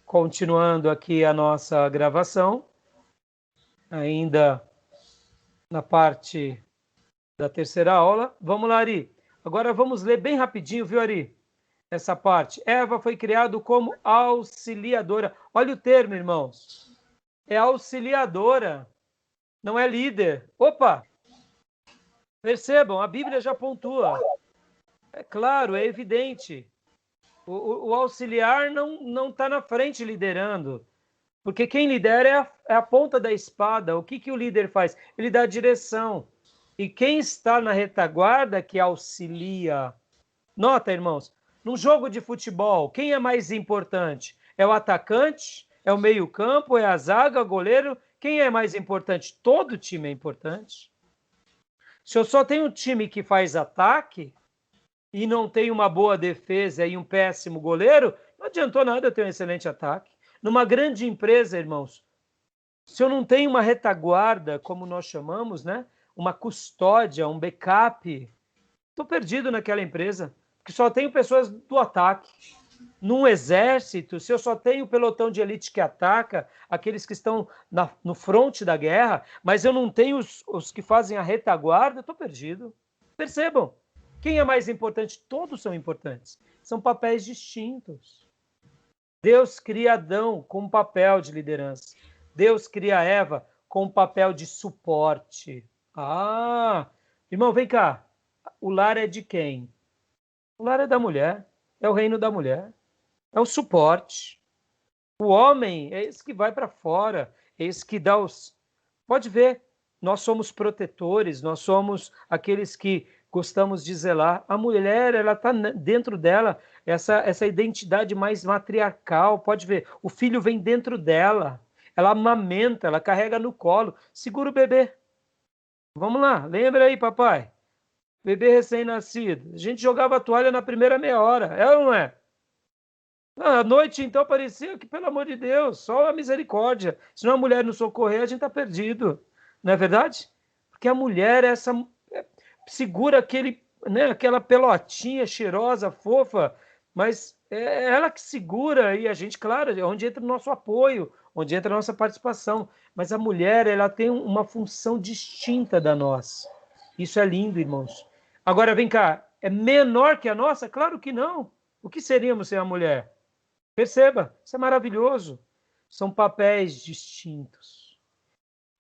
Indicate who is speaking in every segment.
Speaker 1: Continuando aqui a nossa gravação, ainda na parte da terceira aula. Vamos lá, Ari. Agora vamos ler bem rapidinho, viu, Ari? Essa parte. Eva foi criada como auxiliadora. Olha o termo, irmãos. É auxiliadora, não é líder. Opa! Percebam, a Bíblia já pontua. É claro, é evidente. O auxiliar não está na frente liderando. Porque quem lidera é a ponta da espada. O que o líder faz? Ele dá direção. E quem está na retaguarda que auxilia. Nota, irmãos, num jogo de futebol, quem é mais importante? É o atacante? É o meio-campo? É a zaga? O goleiro? Quem é mais importante? Todo time é importante. Se eu só tenho um time que faz ataque e não tem uma boa defesa e um péssimo goleiro, não adiantou nada eu ter um excelente ataque. Numa grande empresa, irmãos, se eu não tenho uma retaguarda, como nós chamamos, né? Uma custódia, um backup, estou perdido naquela empresa, porque só tenho pessoas do ataque. Num exército, se eu só tenho o pelotão de elite que ataca, aqueles que estão no fronte da guerra, mas eu não tenho os que fazem a retaguarda, estou perdido. Percebam, quem é mais importante? Todos são importantes. São papéis distintos. Deus cria Adão com um papel de liderança. Deus cria Eva com um papel de suporte. Irmão, vem cá. O lar é de quem? O lar é da mulher. É o reino da mulher. É o suporte. O homem é esse que vai para fora. É esse que dá os... Pode ver, nós somos protetores, nós somos aqueles que gostamos de zelar. A mulher, ela está dentro dela, essa identidade mais matriarcal. Pode ver, o filho vem dentro dela. Ela amamenta, ela carrega no colo. Segura o bebê. Vamos lá, lembra aí, papai. Bebê recém-nascido. A gente jogava a toalha na primeira meia hora, é ou não é? À noite, então, parecia que, pelo amor de Deus, só a misericórdia. Se não a mulher nos socorrer, a gente está perdido. Não é verdade? Porque a mulher, segura aquela pelotinha cheirosa, fofa, mas é ela que segura e a gente, claro, é onde entra o nosso apoio, onde entra a nossa participação. Mas a mulher, ela tem uma função distinta da nossa. Isso é lindo, irmãos. Agora, vem cá, é menor que a nossa? Claro que não. O que seríamos sem a mulher? Perceba, isso é maravilhoso. São papéis distintos.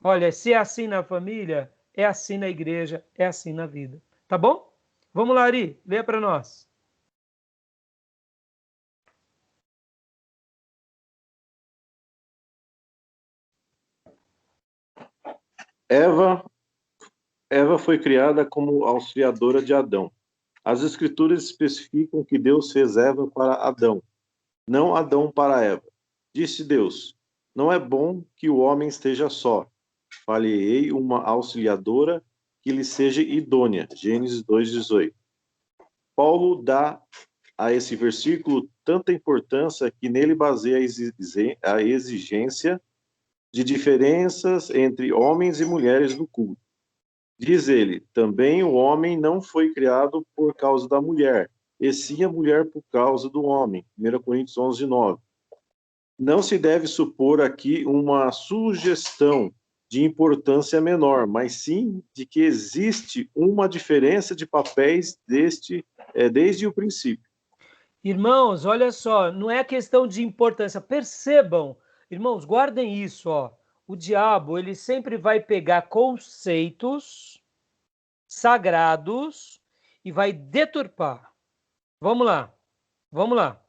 Speaker 1: Olha, se é assim na família, é assim na igreja, é assim na vida. Tá bom? Vamos lá, Ari, lê para nós.
Speaker 2: Eva foi criada como auxiliadora de Adão. As Escrituras especificam que Deus fez Eva para Adão, não Adão para Eva. Disse Deus: não é bom que o homem esteja só. Far-lhe-ei uma auxiliadora que lhe seja idônea. Gênesis 2:18. Paulo dá a esse versículo tanta importância que nele baseia a exigência de diferenças entre homens e mulheres no culto. Diz ele: também o homem não foi criado por causa da mulher, e sim a mulher por causa do homem. 1 Coríntios 11:9. Não se deve supor aqui uma sugestão de importância menor, mas sim de que existe uma diferença de papéis desde o princípio.
Speaker 1: Irmãos, olha só, não é questão de importância. Percebam, irmãos, guardem isso, ó. O diabo, ele sempre vai pegar conceitos sagrados e vai deturpar. Vamos lá, vamos lá.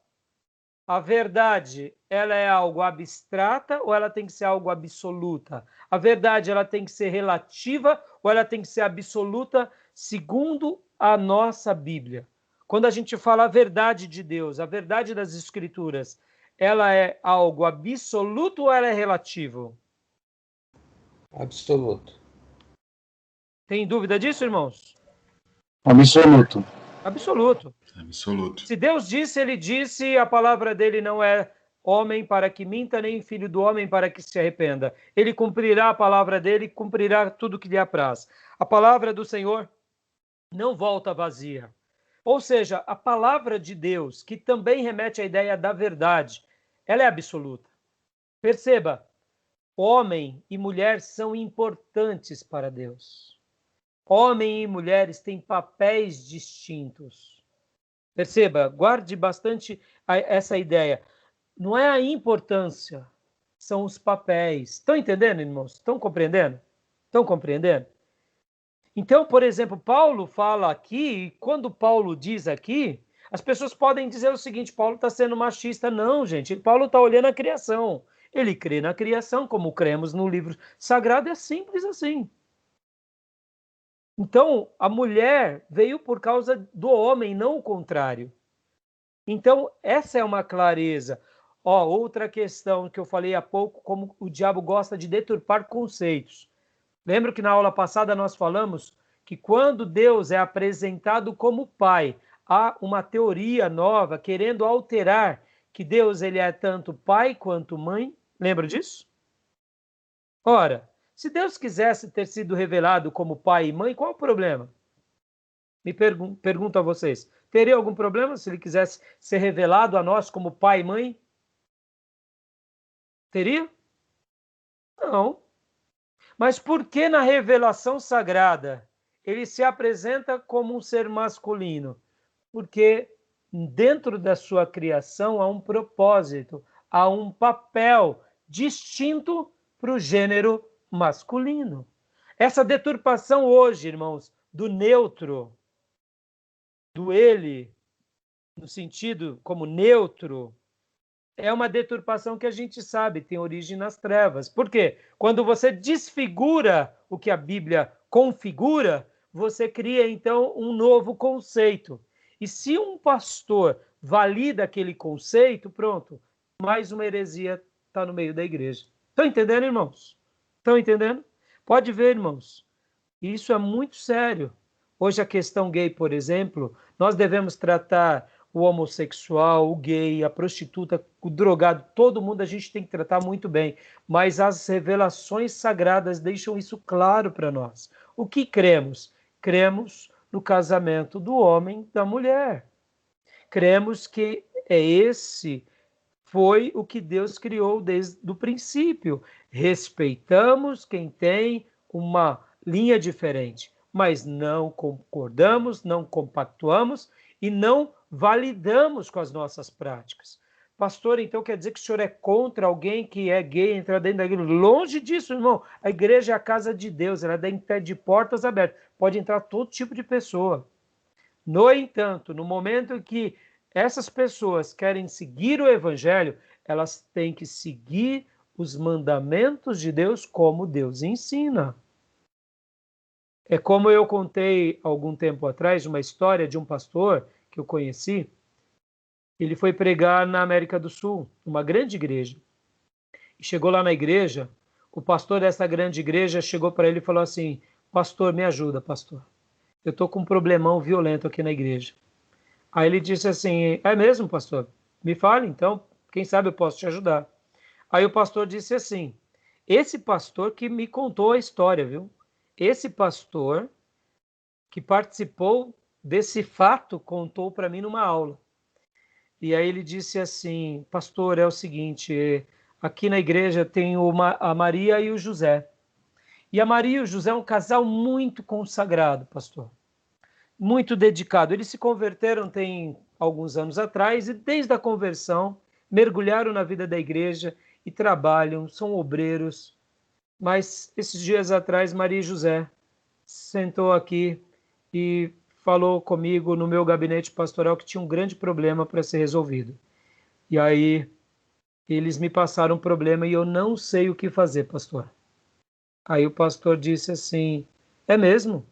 Speaker 1: A verdade, ela é algo abstrata ou ela tem que ser algo absoluta? A verdade, ela tem que ser relativa ou ela tem que ser absoluta segundo a nossa Bíblia? Quando a gente fala a verdade de Deus, a verdade das Escrituras, ela é algo absoluto ou ela é relativo?
Speaker 3: Absoluto.
Speaker 1: Tem dúvida disso, irmãos?
Speaker 3: Absoluto.
Speaker 1: Absoluto.
Speaker 4: Absoluto.
Speaker 1: Se Deus disse, ele disse, a palavra dele não é homem para que minta, nem filho do homem para que se arrependa. Ele cumprirá a palavra dele, cumprirá tudo que lhe apraz. A palavra do Senhor não volta vazia. Ou seja, a palavra de Deus, que também remete à ideia da verdade, ela é absoluta. Perceba, homem e mulher são importantes para Deus. Homem e mulheres têm papéis distintos. Perceba, guarde bastante essa ideia. Não é a importância, são os papéis. Estão entendendo, irmãos? Estão compreendendo? Estão compreendendo? Então, por exemplo, Paulo fala aqui, e quando Paulo diz aqui, as pessoas podem dizer o seguinte: Paulo está sendo machista. Não, gente, Paulo está olhando a criação. Ele crê na criação, como cremos no livro sagrado, é simples assim. Então, a mulher veio por causa do homem, não o contrário. Então, essa é uma clareza. Outra questão que eu falei há pouco, como o diabo gosta de deturpar conceitos. Lembra que na aula passada nós falamos que quando Deus é apresentado como pai, há uma teoria nova querendo alterar que Deus ele é tanto pai quanto mãe? Lembra disso? Ora, se Deus quisesse ter sido revelado como pai e mãe, qual o problema? Me pergunto a vocês. Teria algum problema se ele quisesse ser revelado a nós como pai e mãe? Teria? Não. Mas por que na revelação sagrada ele se apresenta como um ser masculino? Porque dentro da sua criação há um propósito, há um papel distinto para o gênero masculino. Essa deturpação hoje, irmãos, do neutro, do ele, no sentido como neutro, é uma deturpação que a gente sabe tem origem nas trevas. Por quê? Quando você desfigura o que a Bíblia configura, você cria então um novo conceito. E se um pastor valida aquele conceito, pronto, mais uma heresia está no meio da igreja. Estão entendendo, irmãos? Estão entendendo? Pode ver, irmãos. Isso é muito sério. Hoje a questão gay, por exemplo, nós devemos tratar o homossexual, o gay, a prostituta, o drogado, todo mundo a gente tem que tratar muito bem. Mas as revelações sagradas deixam isso claro para nós. O que cremos? Cremos no casamento do homem e da mulher. Cremos que foi o que Deus criou desde o princípio. Respeitamos quem tem uma linha diferente, mas não concordamos, não compactuamos e não validamos com as nossas práticas. Pastor, então quer dizer que o senhor é contra alguém que é gay entrar dentro da igreja? Longe disso, irmão. A igreja é a casa de Deus, ela é de portas abertas. Pode entrar todo tipo de pessoa. No entanto, no momento em que essas pessoas querem seguir o evangelho, elas têm que seguir os mandamentos de Deus como Deus ensina. É como eu contei algum tempo atrás uma história de um pastor que eu conheci. Ele foi pregar na América do Sul, numa grande igreja. E chegou lá na igreja, o pastor dessa grande igreja chegou para ele e falou assim: pastor, me ajuda, pastor. Eu estou com um problemão violento aqui na igreja. Aí ele disse assim: é mesmo, pastor? Me fale, então, quem sabe eu posso te ajudar. Aí o pastor disse assim: esse pastor que me contou a história, viu? Esse pastor que participou desse fato contou para mim numa aula. E aí ele disse assim: pastor, é o seguinte, aqui na igreja tem a Maria e o José. E a Maria e o José é um casal muito consagrado, pastor. Muito dedicado. Eles se converteram tem alguns anos atrás e desde a conversão mergulharam na vida da igreja e trabalham, são obreiros. Mas esses dias atrás, Maria e José sentou aqui e falou comigo no meu gabinete pastoral que tinha um grande problema para ser resolvido. E aí eles me passaram um problema e eu não sei o que fazer, pastor. Aí o pastor disse assim: é mesmo?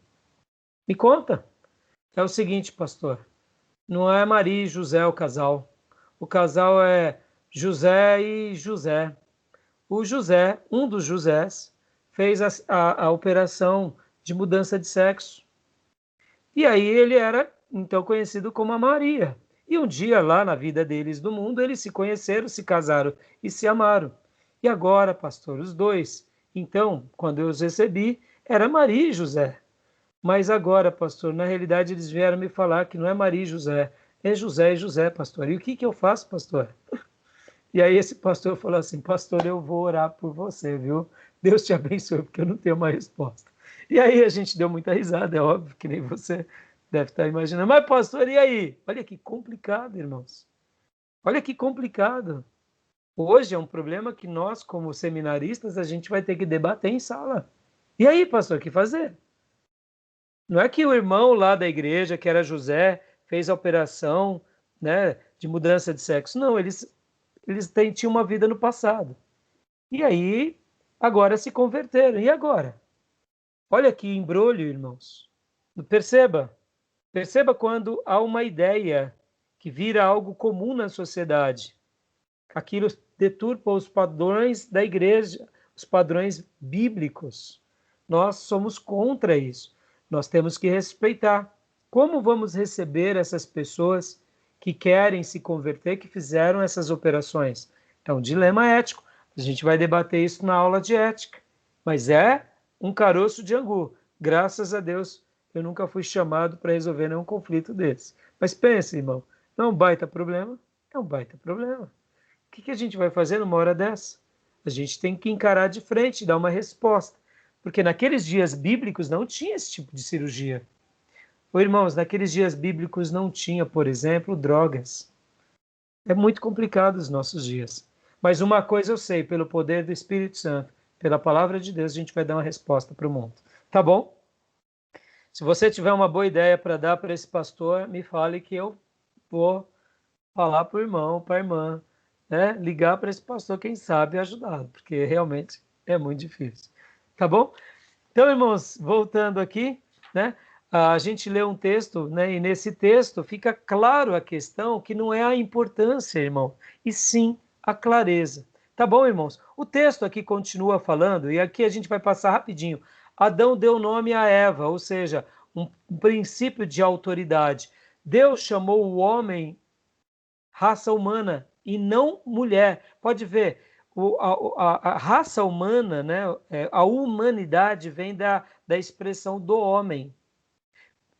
Speaker 1: Me conta. É o seguinte, pastor, não é Maria e José o casal. O casal é José e José. O José, um dos Josés, fez a operação de mudança de sexo. E aí ele era, então, conhecido como a Maria. E um dia, lá na vida deles do mundo, eles se conheceram, se casaram e se amaram. E agora, pastor, os dois. Então, quando eu os recebi, era Maria e José. Mas agora, pastor, na realidade eles vieram me falar que não é Maria e José, é José e José, pastor. E o que eu faço, pastor? E aí esse pastor falou assim, pastor, eu vou orar por você, viu? Deus te abençoe, porque eu não tenho uma resposta. E aí a gente deu muita risada, é óbvio, que nem você deve estar imaginando. Mas pastor, e aí? Olha que complicado, irmãos. Olha que complicado. Hoje é um problema que nós, como seminaristas, a gente vai ter que debater em sala. E aí, pastor, o que fazer? Não é que o irmão lá da igreja, que era José, fez a operação, né, de mudança de sexo. Não, tinham uma vida no passado. E aí, agora se converteram. E agora? Olha que embrulho, irmãos. Perceba. Perceba quando há uma ideia que vira algo comum na sociedade. Aquilo deturpa os padrões da igreja, os padrões bíblicos. Nós somos contra isso. Nós temos que respeitar. Como vamos receber essas pessoas que querem se converter, que fizeram essas operações? É um dilema ético. A gente vai debater isso na aula de ética. Mas é um caroço de angu. Graças a Deus, eu nunca fui chamado para resolver nenhum conflito desse. Mas pense, irmão, não é um baita problema? É um baita problema. O que a gente vai fazer numa hora dessa? A gente tem que encarar de frente, dar uma resposta. Porque naqueles dias bíblicos não tinha esse tipo de cirurgia. Ô, irmãos, naqueles dias bíblicos não tinha, por exemplo, drogas. É muito complicado os nossos dias. Mas uma coisa eu sei, pelo poder do Espírito Santo, pela palavra de Deus, a gente vai dar uma resposta para o mundo. Tá bom? Se você tiver uma boa ideia para dar para esse pastor, me fale que eu vou falar para o irmão, para a irmã, né? Ligar para esse pastor, quem sabe ajudá-lo, porque realmente é muito difícil. Tá bom? Então, irmãos, voltando aqui, né? A gente lê um texto, né? E nesse texto fica claro a questão que não é a importância, irmão, e sim a clareza. Tá bom, irmãos? O texto aqui continua falando, e aqui a gente vai passar rapidinho. Adão deu nome a Eva, ou seja, um princípio de autoridade. Deus chamou o homem raça humana e não mulher. Pode ver, a raça humana, né, a humanidade vem da expressão do homem,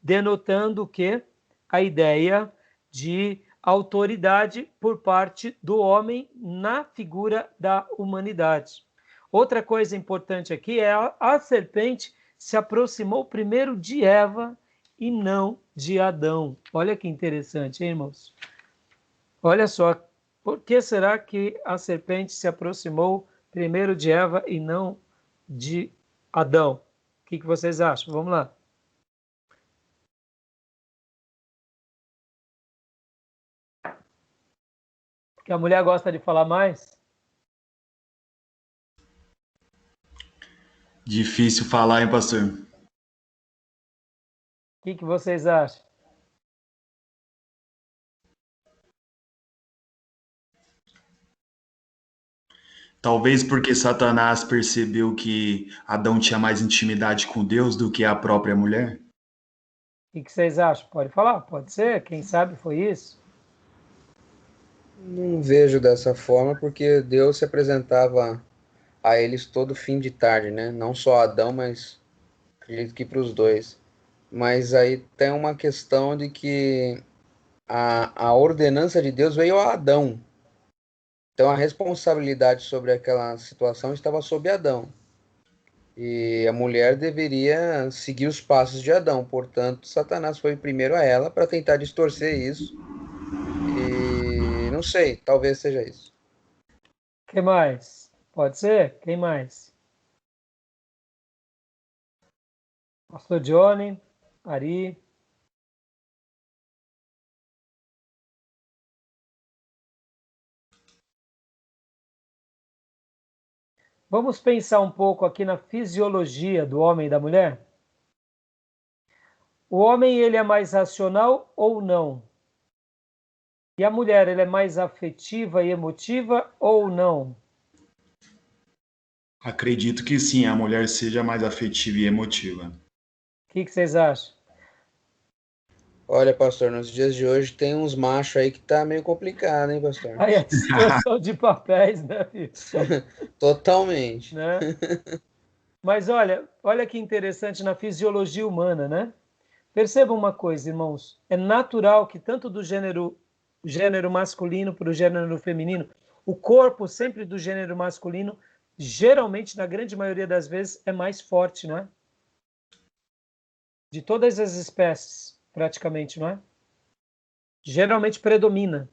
Speaker 1: denotando o quê? A ideia de autoridade por parte do homem na figura da humanidade. Outra coisa importante aqui é a serpente se aproximou primeiro de Eva e não de Adão. Olha que interessante, hein, irmãos? Olha só, por que será que a serpente se aproximou primeiro de Eva e não de Adão? O que vocês acham? Vamos lá. Porque a mulher gosta de falar mais?
Speaker 4: Difícil falar, hein, pastor?
Speaker 1: O que vocês acham?
Speaker 4: Talvez porque Satanás percebeu que Adão tinha mais intimidade com Deus do que a própria mulher.
Speaker 1: O que vocês acham? Pode falar? Pode ser? Quem sabe foi isso?
Speaker 5: Não vejo dessa forma, porque Deus se apresentava a eles todo fim de tarde, né? Não só a Adão, mas acredito que para os dois. Mas aí tem uma questão de que a ordenança de Deus veio a Adão. Então a responsabilidade sobre aquela situação estava sob Adão. E a mulher deveria seguir os passos de Adão. Portanto, Satanás foi primeiro a ela para tentar distorcer isso. E não sei, talvez seja isso.
Speaker 1: Quem mais? Pode ser? Quem mais? Pastor Johnny, Ari. Vamos pensar um pouco aqui na fisiologia do homem e da mulher? O homem, ele é mais racional ou não? E a mulher, ela é mais afetiva e emotiva ou não?
Speaker 4: Acredito que sim, a mulher seja mais afetiva e emotiva.
Speaker 1: O que vocês acham?
Speaker 5: Olha, pastor, nos dias de hoje tem uns machos aí que tá meio complicado, hein, pastor?
Speaker 1: Aí a distorção de papéis, né, filho?
Speaker 5: Totalmente.
Speaker 1: Né? Mas olha que interessante na fisiologia humana, né? Perceba uma coisa, irmãos. É natural que tanto do gênero masculino para o gênero feminino, O corpo sempre do gênero masculino, geralmente, na grande maioria das vezes, é mais forte, não é? De todas as espécies, praticamente, não é? Geralmente predomina.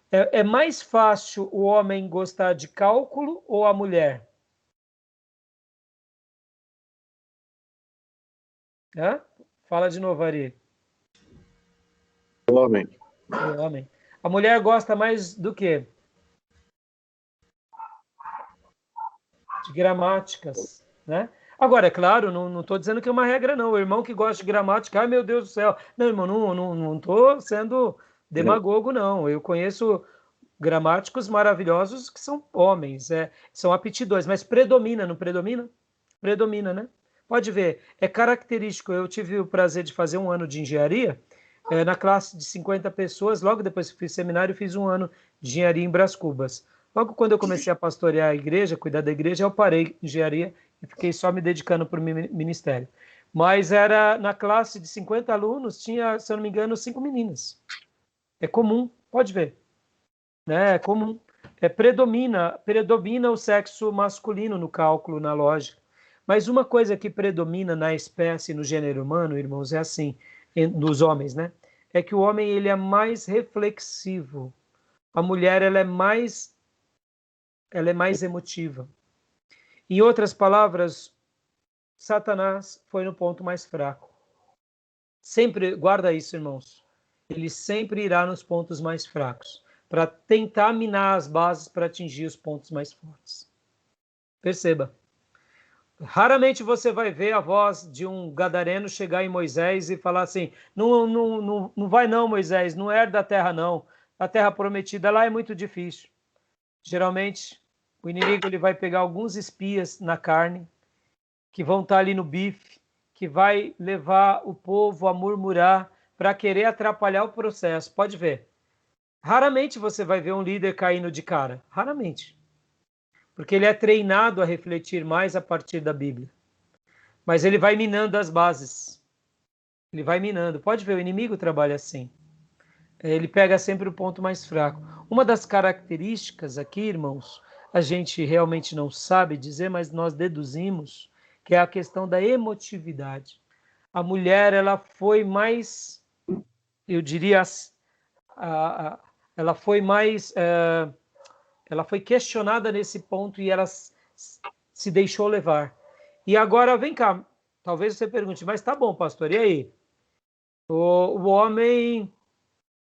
Speaker 1: É mais fácil o homem gostar de cálculo ou a mulher? Hã? Fala de novo, Ari.
Speaker 2: Homem.
Speaker 1: O homem. A mulher gosta mais do quê? De gramáticas, né? Agora, é claro, não estou dizendo que é uma regra, não. O irmão que gosta de gramática, ai meu Deus do céu. Não, irmão, não estou sendo demagogo, não. Eu conheço gramáticos maravilhosos que são homens, são aptidões, mas predomina, não predomina? Predomina, né? Pode ver, é característico. Eu tive o prazer de fazer um ano de engenharia, na classe de 50 pessoas, logo depois que fiz seminário, fiz um ano de engenharia em Brás Cubas. Logo quando eu comecei a pastorear a igreja, cuidar da igreja, eu parei engenharia e fiquei só me dedicando para o ministério. Mas era na classe de 50 alunos, tinha, se eu não me engano, 5 meninas. É comum, pode ver. Né? É comum. Predomina o sexo masculino no cálculo, na lógica. Mas uma coisa que predomina na espécie, no gênero humano, irmãos, é assim, nos homens, né? É que o homem ele é mais reflexivo. A mulher ela é mais emotiva. Em outras palavras, Satanás foi no ponto mais fraco. Sempre, guarda isso, irmãos. Ele sempre irá nos pontos mais fracos, para tentar minar as bases para atingir os pontos mais fortes. Perceba. Raramente você vai ver a voz de um gadareno chegar em Moisés e falar assim, não vai não, Moisés, não herda a terra não. A terra prometida lá é muito difícil. Geralmente, o inimigo ele vai pegar alguns espias na carne, que vão estar ali no bife, que vai levar o povo a murmurar para querer atrapalhar o processo. Pode ver. Raramente você vai ver um líder caindo de cara. Raramente. Porque ele é treinado a refletir mais a partir da Bíblia. Mas ele vai minando as bases. Ele vai minando. Pode ver, o inimigo trabalha assim. Ele pega sempre o ponto mais fraco. Uma das características aqui, irmãos, a gente realmente não sabe dizer, mas nós deduzimos, que é a questão da emotividade. A mulher, ela foi mais, eu diria, ela foi mais, ela foi questionada nesse ponto e ela se deixou levar. E agora, vem cá, talvez você pergunte, mas tá bom, pastor, e aí? O homem,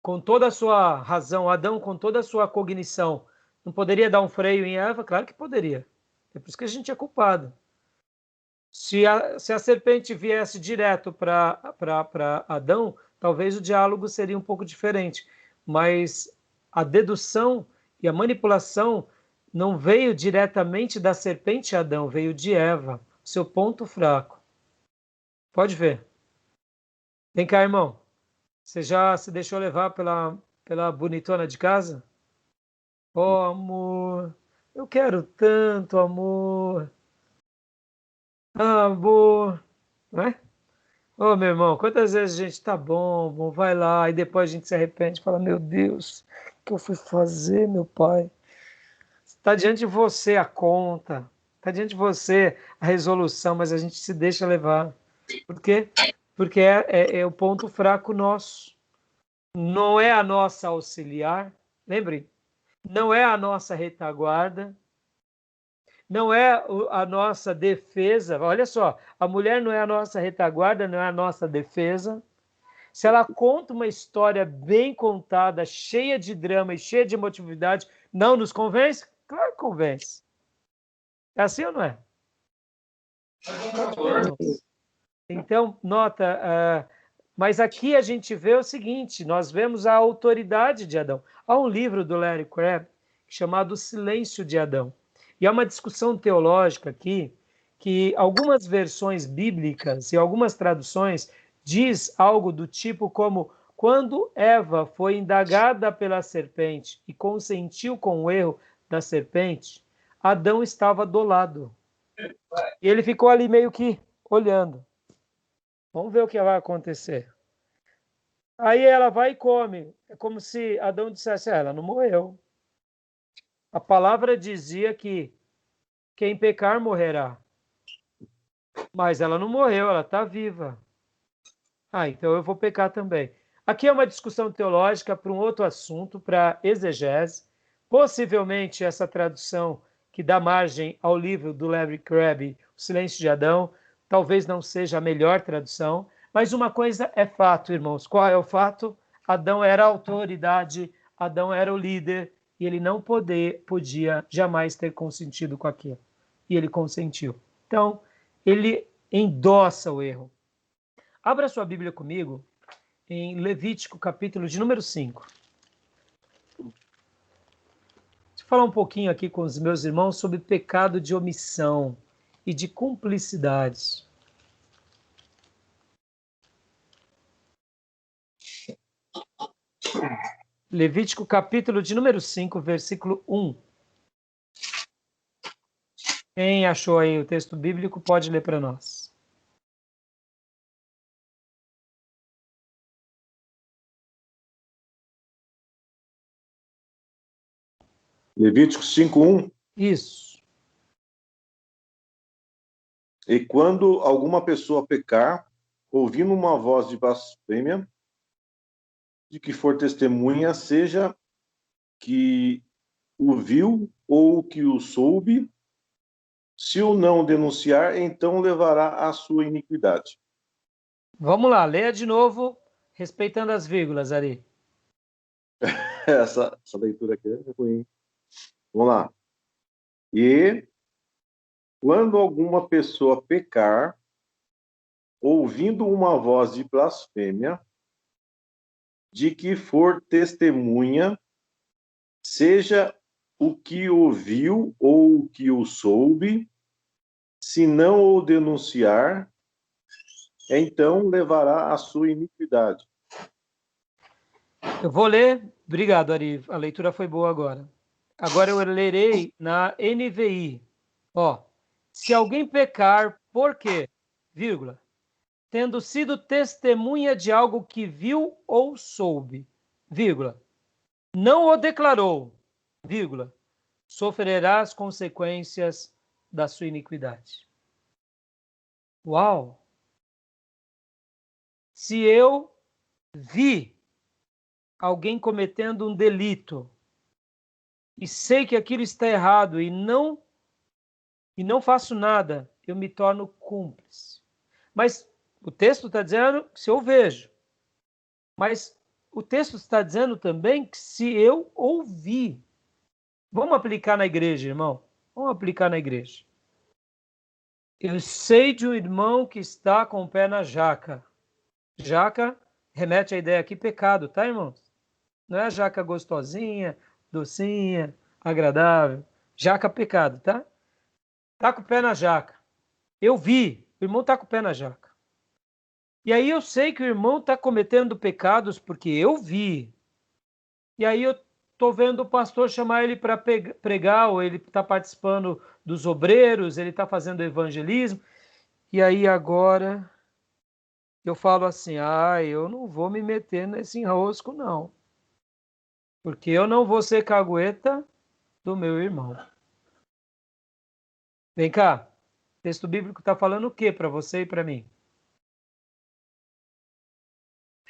Speaker 1: com toda a sua razão, Adão, com toda a sua cognição, não poderia dar um freio em Eva? Claro que poderia. É por isso que a gente é culpado. Se a serpente viesse direto para Adão, talvez o diálogo seria um pouco diferente. Mas a dedução e a manipulação não veio diretamente da serpente a Adão, veio de Eva, seu ponto fraco. Pode ver. Vem cá, irmão. Você já se deixou levar pela bonitona de casa? Oh, amor, eu quero tanto, amor. Ah, amor, né? Ô, meu irmão, quantas vezes a gente tá bom, bom, vai lá, e depois a gente se arrepende e fala, meu Deus, o que eu fui fazer, meu pai? Está diante de você a conta, está diante de você a resolução, mas a gente se deixa levar. Por quê? Porque é o ponto fraco nosso. Não é a nossa auxiliar, lembre, não é a nossa retaguarda, não é a nossa defesa. Olha só, a mulher não é a nossa retaguarda, não é a nossa defesa. Se ela conta uma história bem contada, cheia de drama e cheia de emotividade, não nos convence? Claro que convence. É assim ou não é? Então, nota, mas aqui a gente vê o seguinte, nós vemos a autoridade de Adão. Há um livro do Larry Crabb chamado O Silêncio de Adão. E há uma discussão teológica aqui, que algumas versões bíblicas e algumas traduções diz algo do tipo como quando Eva foi indagada pela serpente e consentiu com o erro da serpente, Adão estava do lado. E ele ficou ali meio que olhando. Vamos ver o que vai acontecer. Aí ela vai e come. É como se Adão dissesse, ela não morreu. A palavra dizia que quem pecar morrerá. Mas ela não morreu, ela está viva. Então eu vou pecar também. Aqui é uma discussão teológica para um outro assunto, para exegese. Possivelmente essa tradução que dá margem ao livro do Larry Crabb, O Silêncio de Adão, talvez não seja a melhor tradução, mas uma coisa é fato, irmãos. Qual é o fato? Adão era a autoridade, Adão era o líder, e ele não podia jamais ter consentido com aquilo. E ele consentiu. Então, ele endossa o erro. Abra sua Bíblia comigo em Levítico, capítulo de número 5. Deixa eu falar um pouquinho aqui com os meus irmãos sobre pecado de omissão e de cumplicidade. Levítico, capítulo de número 5, versículo 1. Quem achou aí o texto bíblico pode ler para nós.
Speaker 2: Levítico 5:1.
Speaker 1: Isso.
Speaker 2: E quando alguma pessoa pecar, ouvindo uma voz de blasfêmia, de que for testemunha, seja que o viu ou que o soube, se o não denunciar, então levará à sua iniquidade.
Speaker 1: Vamos lá, leia de novo, respeitando as vírgulas, Ari.
Speaker 2: Essa leitura aqui é ruim. Vamos lá. E quando alguma pessoa pecar, ouvindo uma voz de blasfêmia, de que for testemunha, seja o que ouviu ou o que o soube, se não o denunciar, então levará à sua iniquidade.
Speaker 1: Eu vou ler. Obrigado, Ari. A leitura foi boa agora. Agora eu lerei na NVI. Se alguém pecar, por quê? Vírgula. Tendo sido testemunha de algo que viu ou soube, vírgula. Não o declarou, vírgula. Sofrerá as consequências da sua iniquidade. Uau! Se eu vi alguém cometendo um delito e sei que aquilo está errado e não faço nada, eu me torno cúmplice. Mas o texto está dizendo que se eu vejo. Mas o texto está dizendo também que se eu ouvir. Vamos aplicar na igreja, irmão? Vamos aplicar na igreja. Eu sei de um irmão que está com o pé na jaca. Jaca remete à ideia aqui pecado, tá, irmãos? Não é a jaca gostosinha, docinha, agradável. Jaca pecado, tá? Tá com o pé na jaca. Eu vi, o irmão tá com o pé na jaca. E aí eu sei que o irmão está cometendo pecados porque eu vi. E aí eu estou vendo o pastor chamar ele para pregar, ou ele está participando dos obreiros, ele está fazendo evangelismo. E aí agora eu falo assim, eu não vou me meter nesse enrosco não. Porque eu não vou ser cagueta do meu irmão. Vem cá, o texto bíblico está falando o que para você e para mim?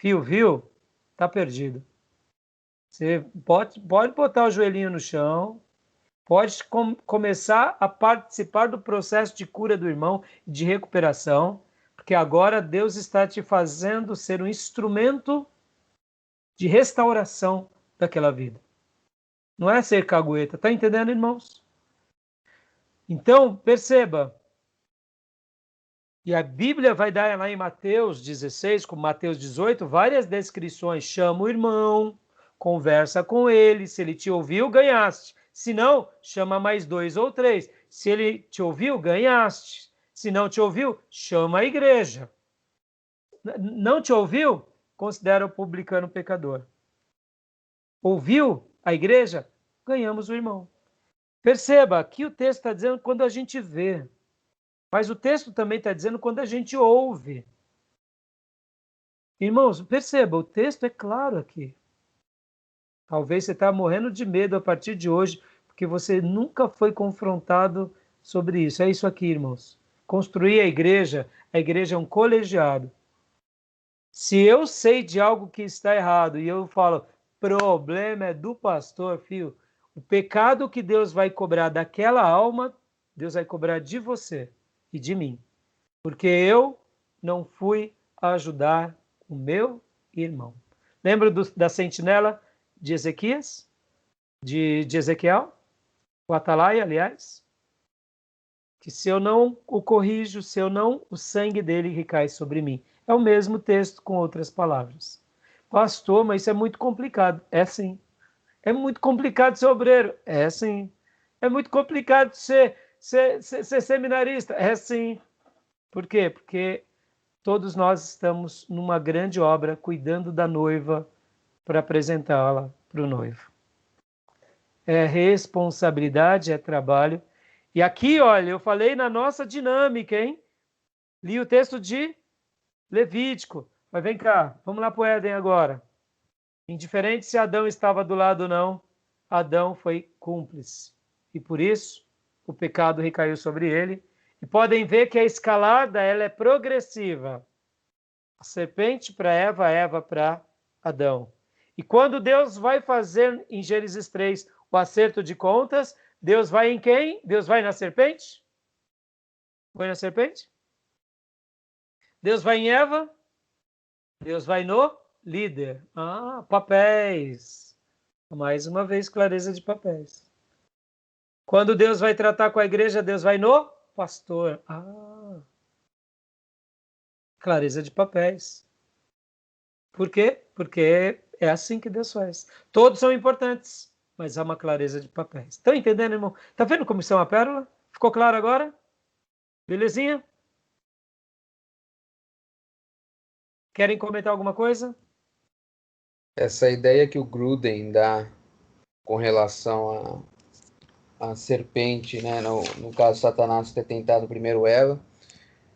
Speaker 1: Viu? Tá perdido. Você pode botar o joelhinho no chão, pode começar a participar do processo de cura do irmão, de recuperação, porque agora Deus está te fazendo ser um instrumento de restauração daquela vida. Não é ser cagueta, tá entendendo, irmãos? Então, perceba, e a Bíblia vai dar lá em Mateus 16, como Mateus 18, várias descrições. Chama o irmão, conversa com ele, se ele te ouviu, ganhaste. Se não, chama mais 2 ou 3. Se ele te ouviu, ganhaste. Se não te ouviu, chama a igreja. Não te ouviu? Considera o publicano pecador. Ouviu a igreja? Ganhamos o irmão. Perceba, aqui o texto está dizendo quando a gente vê. Mas o texto também está dizendo quando a gente ouve. Irmãos, perceba, o texto é claro aqui. Talvez você está morrendo de medo a partir de hoje, porque você nunca foi confrontado sobre isso. É isso aqui, irmãos. Construir a igreja é um colegiado. Se eu sei de algo que está errado e eu falo, problema é do pastor, filho, o pecado que Deus vai cobrar daquela alma, Deus vai cobrar de você e de mim. Porque eu não fui ajudar o meu irmão. Lembra da sentinela de Ezequias? De Ezequiel? O Atalaia, aliás? Que se eu não o corrijo, se eu não, o sangue dele recai sobre mim. É o mesmo texto com outras palavras. Pastor, mas isso é muito complicado. É sim. É muito complicado ser obreiro. É sim. É muito complicado ser seminarista. É sim. Por quê? Porque todos nós estamos numa grande obra, cuidando da noiva para apresentá-la para o noivo. É responsabilidade, é trabalho. E aqui, olha, eu falei na nossa dinâmica, hein? Li o texto de Levítico. Mas vem cá, vamos lá para o Éden agora. Indiferente se Adão estava do lado ou não, Adão foi cúmplice. E por isso, o pecado recaiu sobre ele. E podem ver que a escalada ela é progressiva. A serpente para Eva, Eva para Adão. E quando Deus vai fazer em Gênesis 3 o acerto de contas, Deus vai em quem? Deus vai na serpente? Foi na serpente? Deus vai em Eva? Deus vai no líder. Ah, papéis. Mais uma vez, clareza de papéis. Quando Deus vai tratar com a igreja, Deus vai no pastor. Ah, clareza de papéis. Por quê? Porque é assim que Deus faz. Todos são importantes, mas há uma clareza de papéis. Estão entendendo, irmão? Está vendo como isso é uma pérola? Ficou claro agora? Belezinha? Querem comentar alguma coisa?
Speaker 5: Essa ideia que o Gruden dá com relação à serpente, né? No caso, Satanás ter tentado primeiro Eva,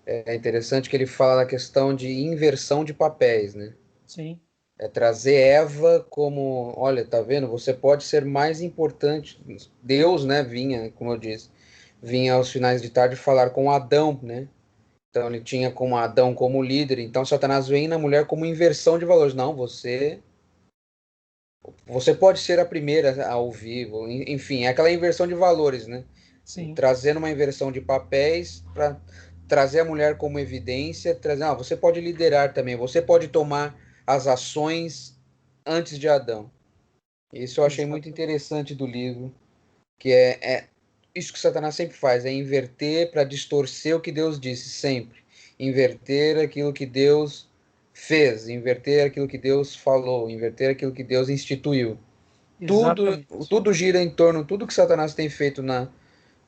Speaker 5: é interessante que ele fala da questão de inversão de papéis, né?
Speaker 1: Sim.
Speaker 5: É trazer Eva como, olha, tá vendo? Você pode ser mais importante. Deus, né, vinha, como eu disse, vinha aos finais de tarde falar com Adão, né? Então ele tinha como Adão como líder. Então Satanás vem na mulher como inversão de valores. Não, você pode ser a primeira ao vivo. Enfim, é aquela inversão de valores, né?
Speaker 1: Sim.
Speaker 5: Trazendo uma inversão de papéis para trazer a mulher como evidência, trazer, você pode liderar também, você pode tomar as ações antes de Adão. Isso eu achei muito interessante do livro, que é isso que Satanás sempre faz, é inverter para distorcer o que Deus disse, sempre. Inverter aquilo que Deus fez, inverter aquilo que Deus falou, inverter aquilo que Deus instituiu. Tudo gira em torno, tudo que Satanás tem feito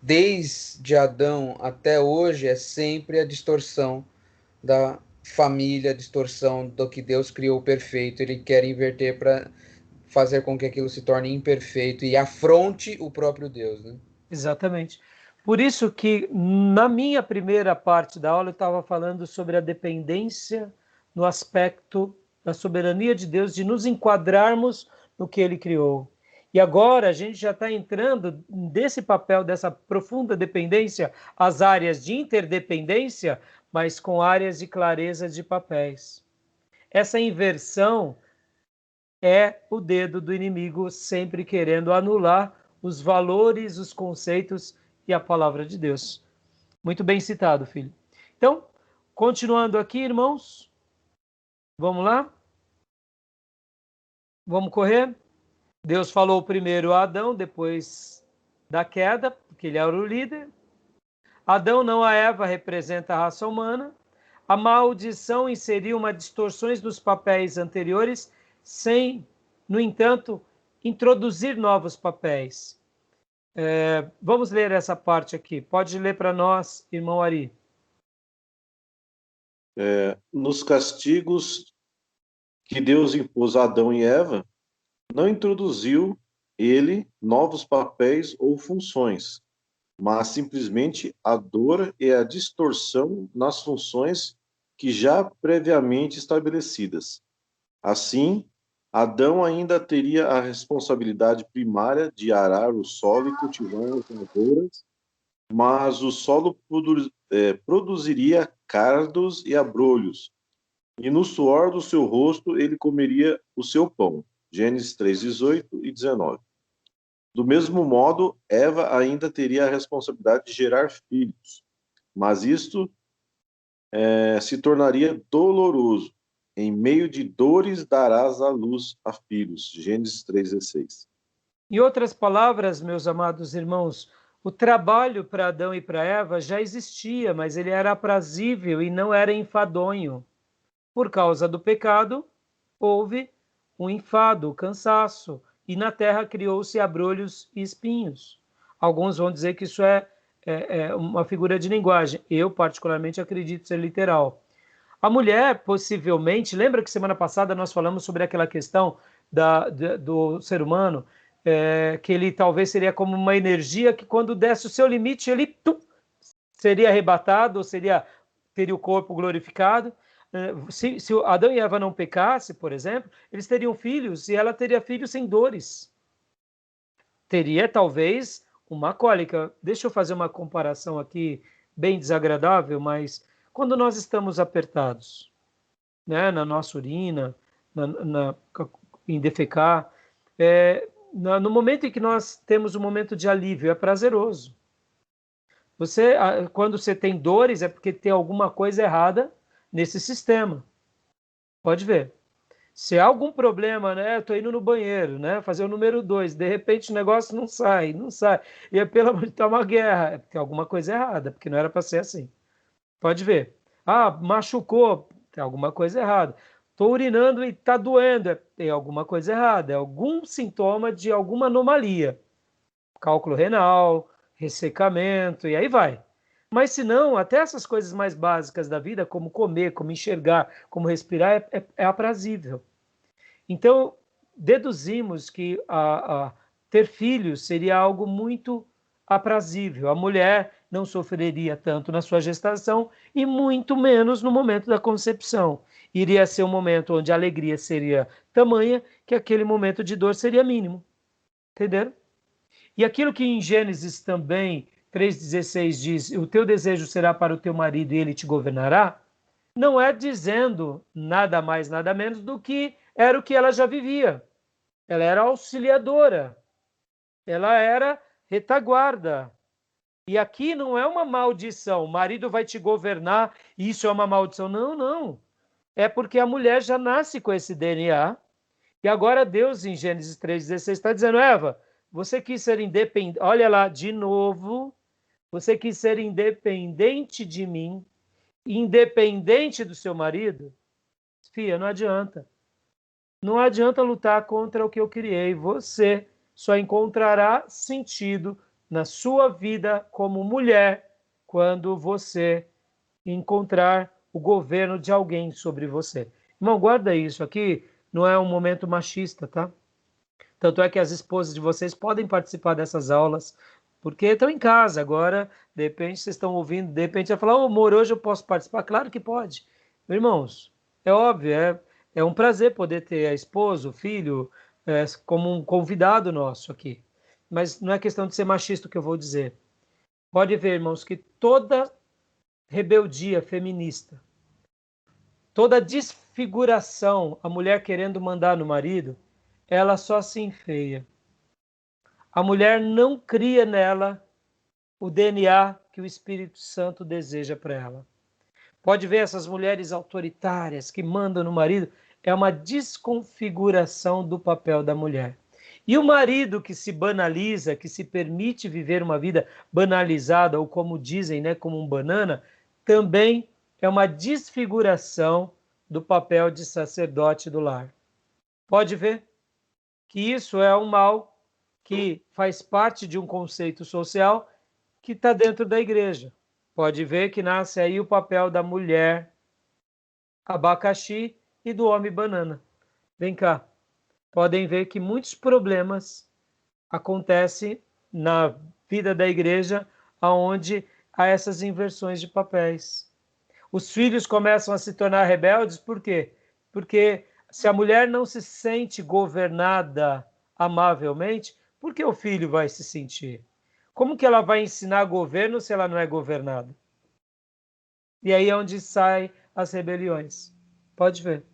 Speaker 5: desde Adão até hoje é sempre a distorção da família, a distorção do que Deus criou perfeito. Ele quer inverter para fazer com que aquilo se torne imperfeito e afronte o próprio Deus, né?
Speaker 1: Exatamente. Por isso que na minha primeira parte da aula eu estava falando sobre a dependência no aspecto da soberania de Deus, de nos enquadrarmos no que Ele criou. E agora a gente já está entrando desse papel, dessa profunda dependência, às áreas de interdependência, mas com áreas de clareza de papéis. Essa inversão é o dedo do inimigo sempre querendo anular os valores, os conceitos e a palavra de Deus. Muito bem citado, filho. Então, continuando aqui, irmãos, vamos lá? Vamos correr? Deus falou primeiro a Adão, depois da queda, porque ele era o líder. Adão, não a Eva, representa a raça humana. A maldição inseriu uma distorções dos papéis anteriores, sem, no entanto, introduzir novos papéis. Vamos ler essa parte aqui. Pode ler para nós, irmão Ari.
Speaker 2: Nos castigos que Deus impôs a Adão e Eva, não introduziu ele novos papéis ou funções, mas simplesmente a dor e a distorção nas funções que já previamente estabelecidas. Assim, Adão ainda teria a responsabilidade primária de arar o solo e cultivar as lavouras, mas o solo produziria cardos e abrolhos, e no suor do seu rosto ele comeria o seu pão. Gênesis 3, 18 e 19. Do mesmo modo, Eva ainda teria a responsabilidade de gerar filhos, mas isto se tornaria doloroso. Em meio de dores darás à luz a filhos. Gênesis 3,16.
Speaker 1: Em outras palavras, meus amados irmãos, o trabalho para Adão e para Eva já existia, mas ele era aprazível e não era enfadonho. Por causa do pecado, houve um enfado, cansaço, e na terra criou-se abrolhos e espinhos. Alguns vão dizer que isso é uma figura de linguagem. Eu, particularmente, acredito ser literal. A mulher, possivelmente, lembra que semana passada nós falamos sobre aquela questão do ser humano, que ele talvez seria como uma energia que quando desse o seu limite, ele seria arrebatado, teria o corpo glorificado. Se Adão e Eva não pecassem, por exemplo, eles teriam filhos e ela teria filhos sem dores. Teria, talvez, uma cólica. Deixa eu fazer uma comparação aqui bem desagradável, mas quando nós estamos apertados, né, na nossa urina, em defecar, no momento em que nós temos um momento de alívio, é prazeroso. Quando você tem dores, é porque tem alguma coisa errada nesse sistema. Pode ver. Se há algum problema, né? Eu estou indo no banheiro, né? Fazer o número 2, de repente o negócio não sai. E é pelo amor de Deus, tá uma guerra. É porque tem alguma coisa errada, porque não era para ser assim. Pode ver. Machucou, tem alguma coisa errada. Estou urinando e está doendo, tem alguma coisa errada. É algum sintoma de alguma anomalia. Cálculo renal, ressecamento, e aí vai. Mas se não, até essas coisas mais básicas da vida, como comer, como enxergar, como respirar, é aprazível. Então, deduzimos que ter filhos seria algo muito aprazível. A mulher não sofreria tanto na sua gestação e muito menos no momento da concepção. Iria ser um momento onde a alegria seria tamanha que aquele momento de dor seria mínimo. Entenderam? E aquilo que em Gênesis também 3,16 diz, o teu desejo será para o teu marido e ele te governará, não é dizendo nada mais, nada menos do que era o que ela já vivia. Ela era auxiliadora, ela era retaguarda. E aqui não é uma maldição, o marido vai te governar, isso é uma maldição. Não, não. É porque a mulher já nasce com esse DNA, e agora Deus, em Gênesis 3,16, está dizendo, Eva, você quis ser independente, olha lá, de novo, você quis ser independente de mim, independente do seu marido? Fia, não adianta. Não adianta lutar contra o que eu criei. Você só encontrará sentido na sua vida como mulher quando você encontrar o governo de alguém sobre você. Irmão, guarda isso aqui, não é um momento machista, tá? Tanto é que as esposas de vocês podem participar dessas aulas, porque estão em casa agora, de repente vocês estão ouvindo, de repente vai falar, amor, hoje eu posso participar? Claro que pode. Irmãos, é óbvio, é um prazer poder ter a esposa, o filho, como um convidado nosso aqui. Mas não é questão de ser machista o que eu vou dizer. Pode ver, irmãos, que toda rebeldia feminista, toda desfiguração, a mulher querendo mandar no marido, ela só se enfeia. A mulher não cria nela o DNA que o Espírito Santo deseja para ela. Pode ver essas mulheres autoritárias que mandam no marido, é uma desconfiguração do papel da mulher. E o marido que se banaliza, que se permite viver uma vida banalizada, ou como dizem, né, como um banana, também é uma desfiguração do papel de sacerdote do lar. Pode ver que isso é um mal que faz parte de um conceito social que está dentro da igreja. Pode ver que nasce aí o papel da mulher abacaxi e do homem banana. Vem cá. Podem ver que muitos problemas acontecem na vida da igreja onde há essas inversões de papéis. Os filhos começam a se tornar rebeldes, por quê? Porque Se a mulher não se sente governada amavelmente, por que o filho vai se sentir? Como que ela vai ensinar governo se ela não é governada? E aí é onde saem as rebeliões. Pode ver.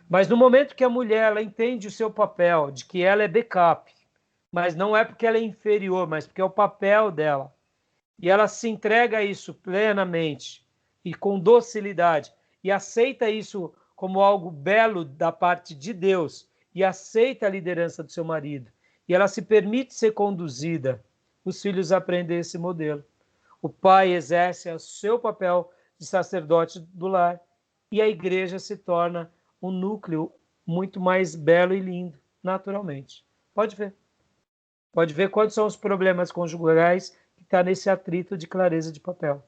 Speaker 1: Mas no momento que a mulher ela entende o seu papel, de que ela é backup, mas não é porque ela é inferior, mas porque é o papel dela, e ela se entrega a isso plenamente e com docilidade, e aceita isso como algo belo da parte de Deus, e aceita a liderança do seu marido, e ela se permite ser conduzida, os filhos aprendem esse modelo. O pai exerce o seu papel de sacerdote do lar, e a igreja se torna um núcleo muito mais belo e lindo, naturalmente. Pode ver. Pode ver quais são os problemas conjugais que está nesse atrito de clareza de papel.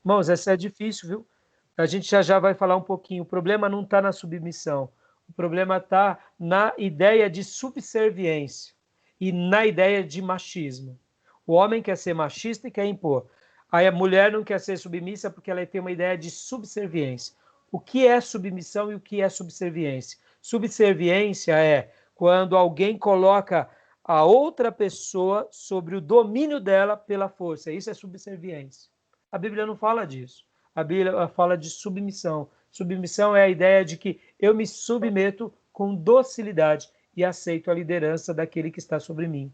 Speaker 1: Irmãos, essa é difícil, viu? A gente já vai falar um pouquinho. O problema não está na submissão. O problema está na ideia de subserviência e na ideia de machismo. O homem quer ser machista e quer impor. Aí a mulher não quer ser submissa porque ela tem uma ideia de subserviência. O que é submissão e o que é subserviência? Subserviência é quando alguém coloca a outra pessoa sobre o domínio dela pela força. Isso é subserviência. A Bíblia não fala disso. A Bíblia fala de submissão. Submissão é a ideia de que eu me submeto com docilidade e aceito a liderança daquele que está sobre mim.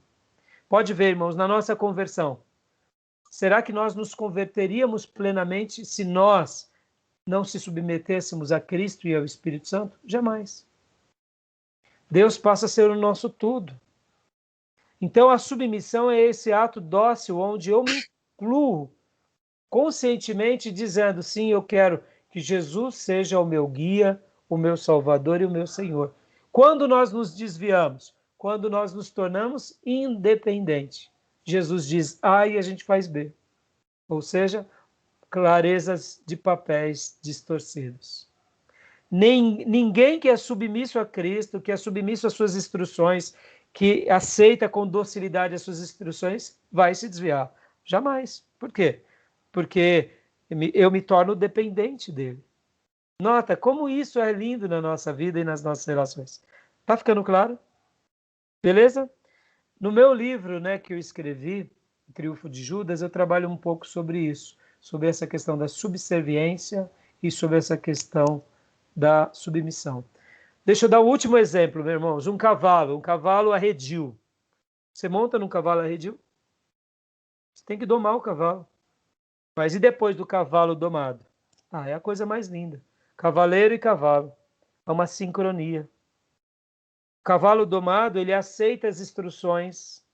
Speaker 1: Pode ver, irmãos, na nossa conversão, será que nós nos converteríamos plenamente se nós não se submetêssemos a Cristo e ao Espírito Santo? Jamais. Deus passa a ser o nosso tudo. Então, a submissão é esse ato dócil onde eu me incluo conscientemente dizendo, sim, eu quero que Jesus seja o meu guia, o meu Salvador e o meu Senhor. Quando nós nos desviamos, quando nós nos tornamos independentes, Jesus diz A e a gente faz B. Ou seja, clarezas de papéis distorcidos. Ninguém que é submisso a Cristo, que é submisso às suas instruções, que aceita com docilidade as suas instruções, vai se desviar. Jamais. Por quê? Porque eu me torno dependente dele. Nota como isso é lindo na nossa vida e nas nossas relações. Tá ficando claro? Beleza? No meu livro, né, que eu escrevi, O Triunfo de Judas, eu trabalho um pouco sobre isso, sobre essa questão da subserviência e sobre essa questão da submissão. Deixa eu dar o último exemplo, meus irmãos. Um cavalo arredio. Você monta num cavalo arredio? Você tem que domar o cavalo. Mas e depois do cavalo domado? É a coisa mais linda. Cavaleiro e cavalo. É uma sincronia. O cavalo domado, ele aceita as instruções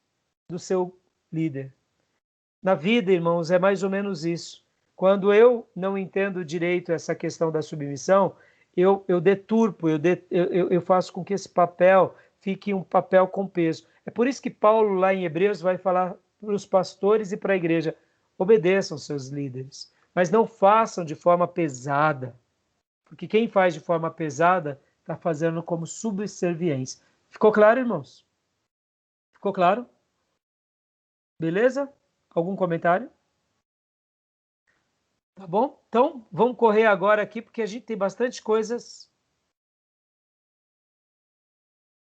Speaker 1: do seu líder. Na vida, irmãos, é mais ou menos isso. Quando eu não entendo direito essa questão da submissão, eu deturpo, eu faço com que esse papel fique um papel com peso. É por isso que Paulo, lá em Hebreus, vai falar para os pastores e para a igreja, obedeçam seus líderes, mas não façam de forma pesada, porque quem faz de forma pesada está fazendo como subserviência. Ficou claro, irmãos? Ficou claro? Beleza? Algum comentário? Tá bom? Então, vamos correr agora aqui, porque a gente tem bastante coisas.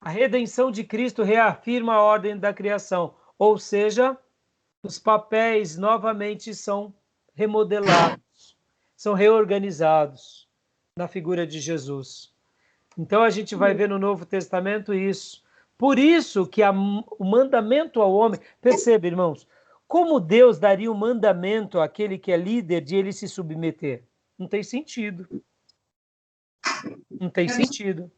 Speaker 1: A redenção de Cristo reafirma a ordem da criação, ou seja, os papéis novamente são remodelados, são reorganizados na figura de Jesus. Então, a gente vai ver no Novo Testamento isso. Por isso que o mandamento ao homem... Perceba, irmãos, como Deus daria um mandamento àquele que é líder de ele se submeter? Não tem sentido. Não tem sentido.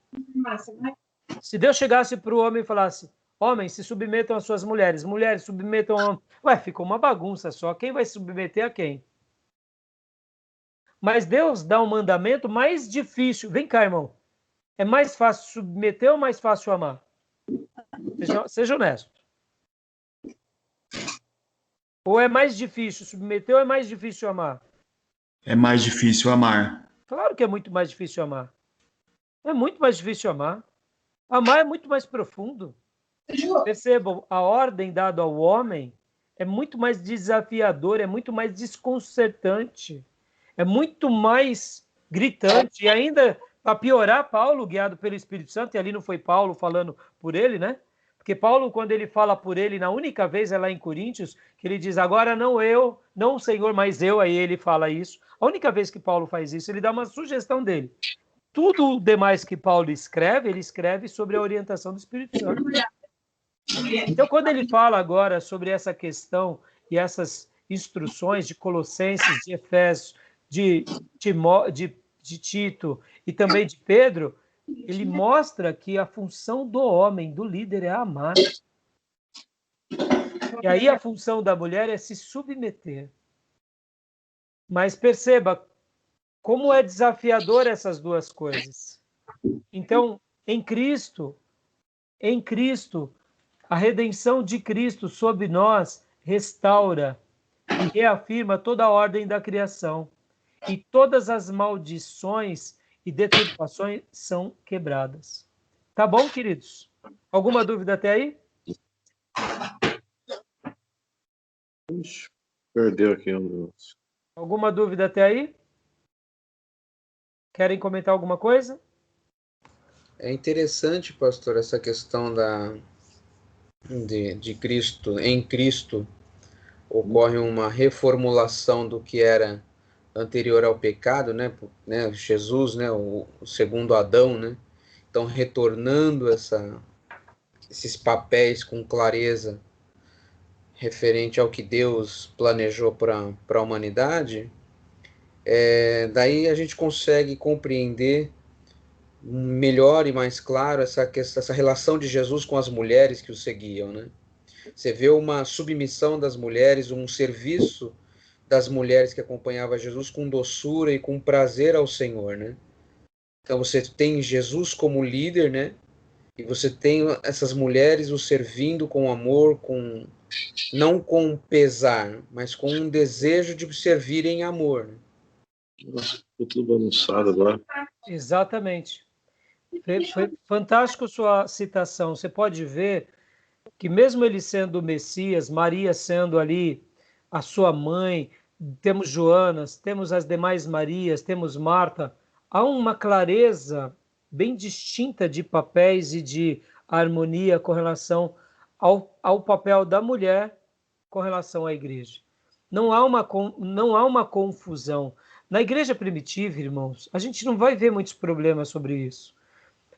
Speaker 1: Se Deus chegasse para o homem e falasse, homens, se submetam às suas mulheres, mulheres submetam ao homem. Ué, ficou uma bagunça só. Quem vai se submeter a quem? Mas Deus dá um mandamento mais difícil. Vem cá, irmão. É mais fácil submeter ou mais fácil amar? Seja honesto. Ou é mais difícil submeter ou é mais difícil amar?
Speaker 4: É mais difícil amar.
Speaker 1: Claro que é muito mais difícil amar. É muito mais difícil amar. Amar é muito mais profundo. Percebam, a ordem dada ao homem é muito mais desafiadora, é muito mais desconcertante, é muito mais gritante e ainda Para piorar, Paulo, guiado pelo Espírito Santo, e ali não foi Paulo falando por ele, né? Porque Paulo, quando ele fala por ele, na única vez é lá em Coríntios, que ele diz, agora não eu, não o Senhor, mas eu, aí ele fala isso. A única vez que Paulo faz isso, ele dá uma sugestão dele. Tudo o demais que Paulo escreve, ele escreve sobre a orientação do Espírito Santo. Então, quando ele fala agora sobre essa questão e essas instruções de Colossenses, de Efésios, de Tito e também de Pedro, ele mostra que a função do homem, do líder, é amar. E aí a função da mulher é se submeter. Mas perceba como é desafiador essas duas coisas. Então, em Cristo, a redenção de Cristo sobre nós restaura e reafirma toda a ordem da criação. E todas as maldições e deturpações são quebradas. Tá bom, queridos? Alguma dúvida até aí?
Speaker 2: Perdeu aqui um dos...
Speaker 1: Alguma dúvida até aí? Querem comentar alguma coisa?
Speaker 5: É interessante, pastor, essa questão de Cristo. Em Cristo ocorre uma reformulação do que era anterior ao pecado, né? Jesus, né? O segundo Adão, né? Então, retornando esses papéis com clareza referente ao que Deus planejou para a humanidade, daí a gente consegue compreender melhor e mais claro essa relação de Jesus com as mulheres que o seguiam, né? Você vê uma submissão das mulheres, um serviço das mulheres que acompanhavam Jesus com doçura e com prazer ao Senhor, né? Então você tem Jesus como líder, né? E você tem essas mulheres o servindo com amor, não com pesar, mas com um desejo de servir em amor. Né?
Speaker 2: Nossa, ficou tudo bagunçado agora.
Speaker 1: Exatamente. Foi fantástico sua citação. Você pode ver que mesmo ele sendo o Messias, Maria sendo ali a sua mãe, temos Joanas, temos as demais Marias, temos Marta, há uma clareza bem distinta de papéis e de harmonia com relação ao papel da mulher com relação à igreja. Não há uma confusão. Na igreja primitiva, irmãos, a gente não vai ver muitos problemas sobre isso.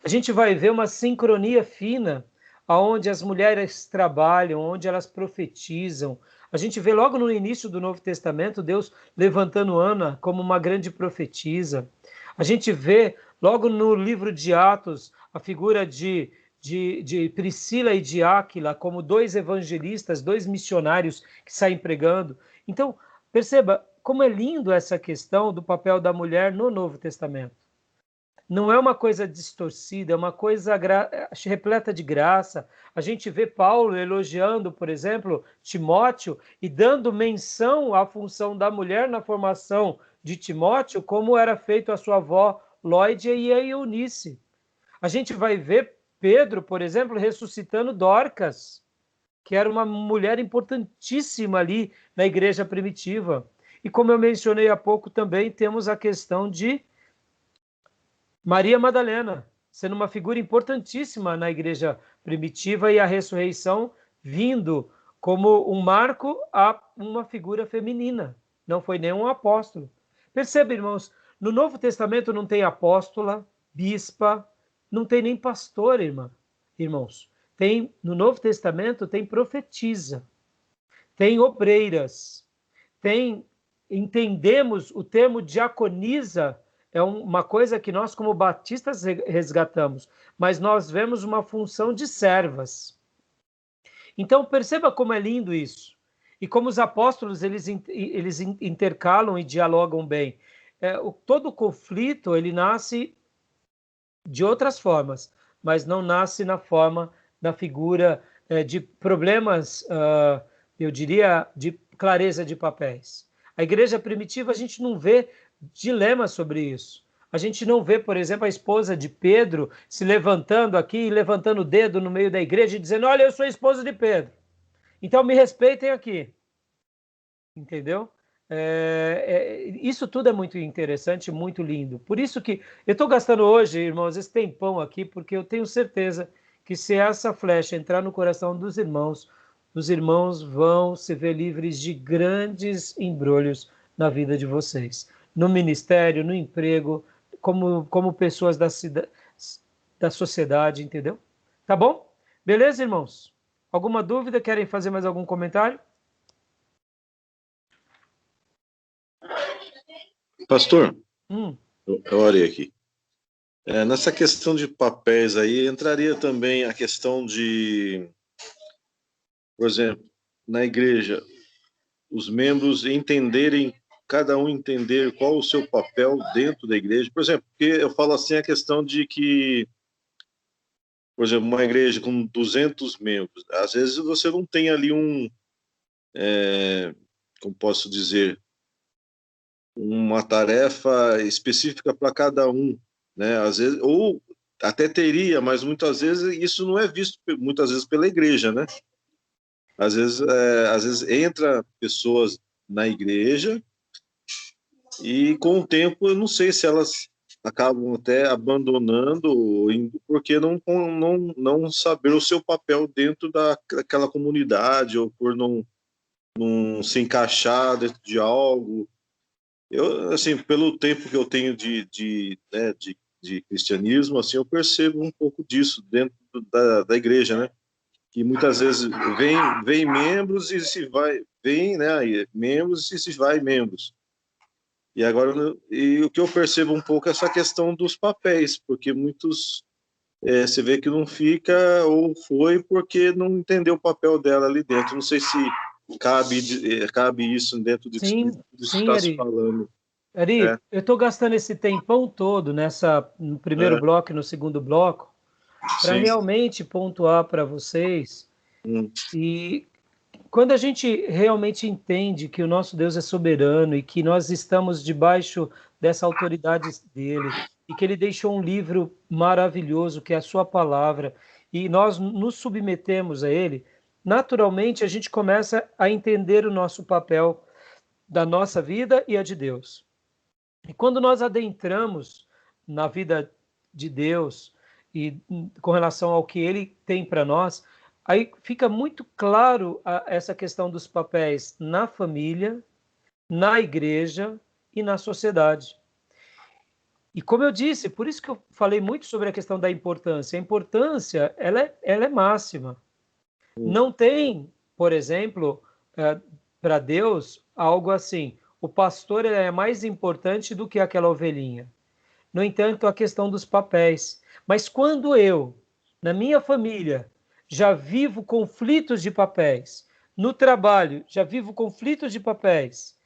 Speaker 1: A gente vai ver uma sincronia fina, onde as mulheres trabalham, onde elas profetizam. A gente vê logo no início do Novo Testamento Deus levantando Ana como uma grande profetisa. A gente vê logo no livro de Atos a figura de Priscila e de Áquila como dois evangelistas, dois missionários que saem pregando. Então, perceba como é lindo essa questão do papel da mulher no Novo Testamento. Não é uma coisa distorcida, é uma coisa repleta de graça. A gente vê Paulo elogiando, por exemplo, Timóteo e dando menção à função da mulher na formação de Timóteo, como era feito a sua avó Lóidia e a Eunice. A gente vai ver Pedro, por exemplo, ressuscitando Dorcas, que era uma mulher importantíssima ali na igreja primitiva. E como eu mencionei há pouco também, temos a questão de Maria Madalena, sendo uma figura importantíssima na igreja primitiva e a ressurreição vindo como um marco a uma figura feminina. Não foi nenhum apóstolo. Perceba, irmãos, no Novo Testamento não tem apóstola, bispa, não tem nem pastor, irmãos. No Novo Testamento tem profetisa, tem obreiras, entendemos o termo diaconisa, é uma coisa que nós como batistas resgatamos, mas nós vemos uma função de servas. Então perceba como é lindo isso, e como os apóstolos eles intercalam e dialogam bem. Todo conflito ele nasce de outras formas, mas não nasce na figura de problemas, eu diria, de clareza de papéis. A igreja primitiva a gente não vê dilema sobre isso. A gente não vê, por exemplo, a esposa de Pedro se levantando aqui, levantando o dedo no meio da igreja e dizendo, olha, eu sou a esposa de Pedro, então me respeitem aqui. Entendeu? Isso tudo é muito interessante, muito lindo. Por isso que eu estou gastando hoje, irmãos, esse tempão aqui, porque eu tenho certeza que se essa flecha entrar no coração dos irmãos, os irmãos vão se ver livres de grandes embrulhos na vida de vocês. No ministério, no emprego, como pessoas da sociedade, entendeu? Tá bom? Beleza, irmãos? Alguma dúvida? Querem fazer mais algum comentário?
Speaker 2: Pastor, eu orei aqui. Nessa questão de papéis aí, entraria também a questão de, por exemplo, na igreja, os membros entenderem, cada um entender qual o seu papel dentro da igreja. Por exemplo, porque eu falo assim a questão de que, por exemplo, uma igreja com 200 membros, às vezes você não tem ali como posso dizer, uma tarefa específica para cada um, né? Às vezes, ou até teria, mas muitas vezes isso não é visto muitas vezes pela igreja, né? Às vezes entra pessoas na igreja e com o tempo eu não sei se elas acabam até abandonando porque não saber o seu papel dentro daquela comunidade ou por não se encaixar dentro de algo. Eu, assim, pelo tempo que eu tenho de cristianismo, assim, eu percebo um pouco disso dentro da igreja, né? Que muitas vezes vem membros e se vai, vem, né? Membros e se vai membros. E agora, o que eu percebo um pouco é essa questão dos papéis, porque muitos você vê que não fica ou foi porque não entendeu o papel dela ali dentro. Não sei se cabe isso dentro do que está se
Speaker 1: Ari.
Speaker 2: falando.
Speaker 1: Ari, eu estou gastando esse tempão todo no primeiro bloco e no segundo bloco para realmente pontuar para vocês. E quando a gente realmente entende que o nosso Deus é soberano e que nós estamos debaixo dessa autoridade dele e que ele deixou um livro maravilhoso que é a sua palavra e nós nos submetemos a ele, naturalmente a gente começa a entender o nosso papel da nossa vida e a de Deus. E quando nós adentramos na vida de Deus e com relação ao que ele tem para nós, aí fica muito claro essa questão dos papéis na família, na igreja e na sociedade. E como eu disse, por isso que eu falei muito sobre a questão da importância. A importância, ela é máxima. Não tem, por exemplo, para Deus, algo assim, o pastor é mais importante do que aquela ovelhinha. No entanto, a questão dos papéis. Mas quando eu, na minha família, já vivo conflitos de papéis, no trabalho, já vivo conflitos de papéis,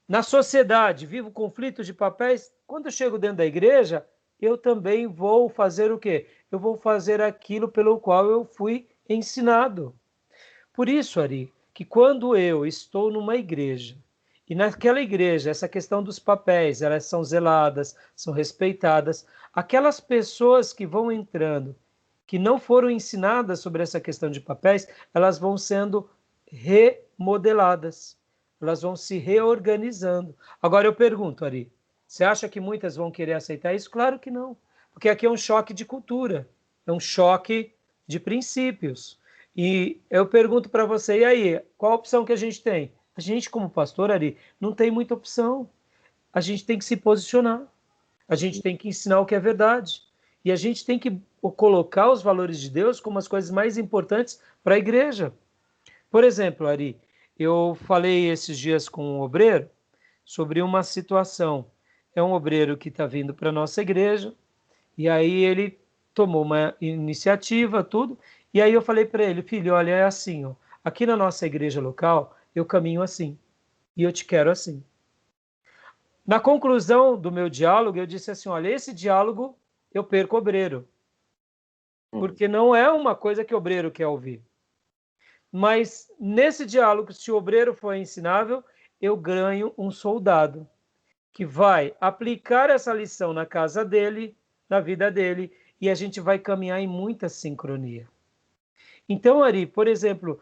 Speaker 1: na sociedade, vivo conflitos de papéis, quando eu chego dentro da igreja, eu também vou fazer o quê? Eu vou fazer aquilo pelo qual eu fui ensinado. Por isso, Ari, que quando eu estou numa igreja, e naquela igreja, essa questão dos papéis, elas são zeladas, são respeitadas, aquelas pessoas que vão entrando, que não foram ensinadas sobre essa questão de papéis, elas vão sendo remodeladas, elas vão se reorganizando. Agora eu pergunto, Ari, você acha que muitas vão querer aceitar isso? Claro que não, porque aqui é um choque de cultura, é um choque de princípios. E eu pergunto para você, e aí, qual a opção que a gente tem? A gente, como pastor, Ari, não tem muita opção. A gente tem que se posicionar. A gente tem que ensinar o que é verdade. E a gente tem que colocar os valores de Deus como as coisas mais importantes para a igreja. Por exemplo, Ari, eu falei esses dias com um obreiro sobre uma situação. É um obreiro que está vindo para a nossa igreja, e aí ele tomou uma iniciativa, tudo, e aí eu falei para ele, filho, olha, é assim, ó, aqui na nossa igreja local, eu caminho assim, e eu te quero assim. Na conclusão do meu diálogo, eu disse assim, olha, esse diálogo eu perco obreiro, porque não é uma coisa que o obreiro quer ouvir. Mas nesse diálogo, se o obreiro for ensinável, eu ganho um soldado que vai aplicar essa lição na casa dele, na vida dele, e a gente vai caminhar em muita sincronia. Então, Ari, por exemplo,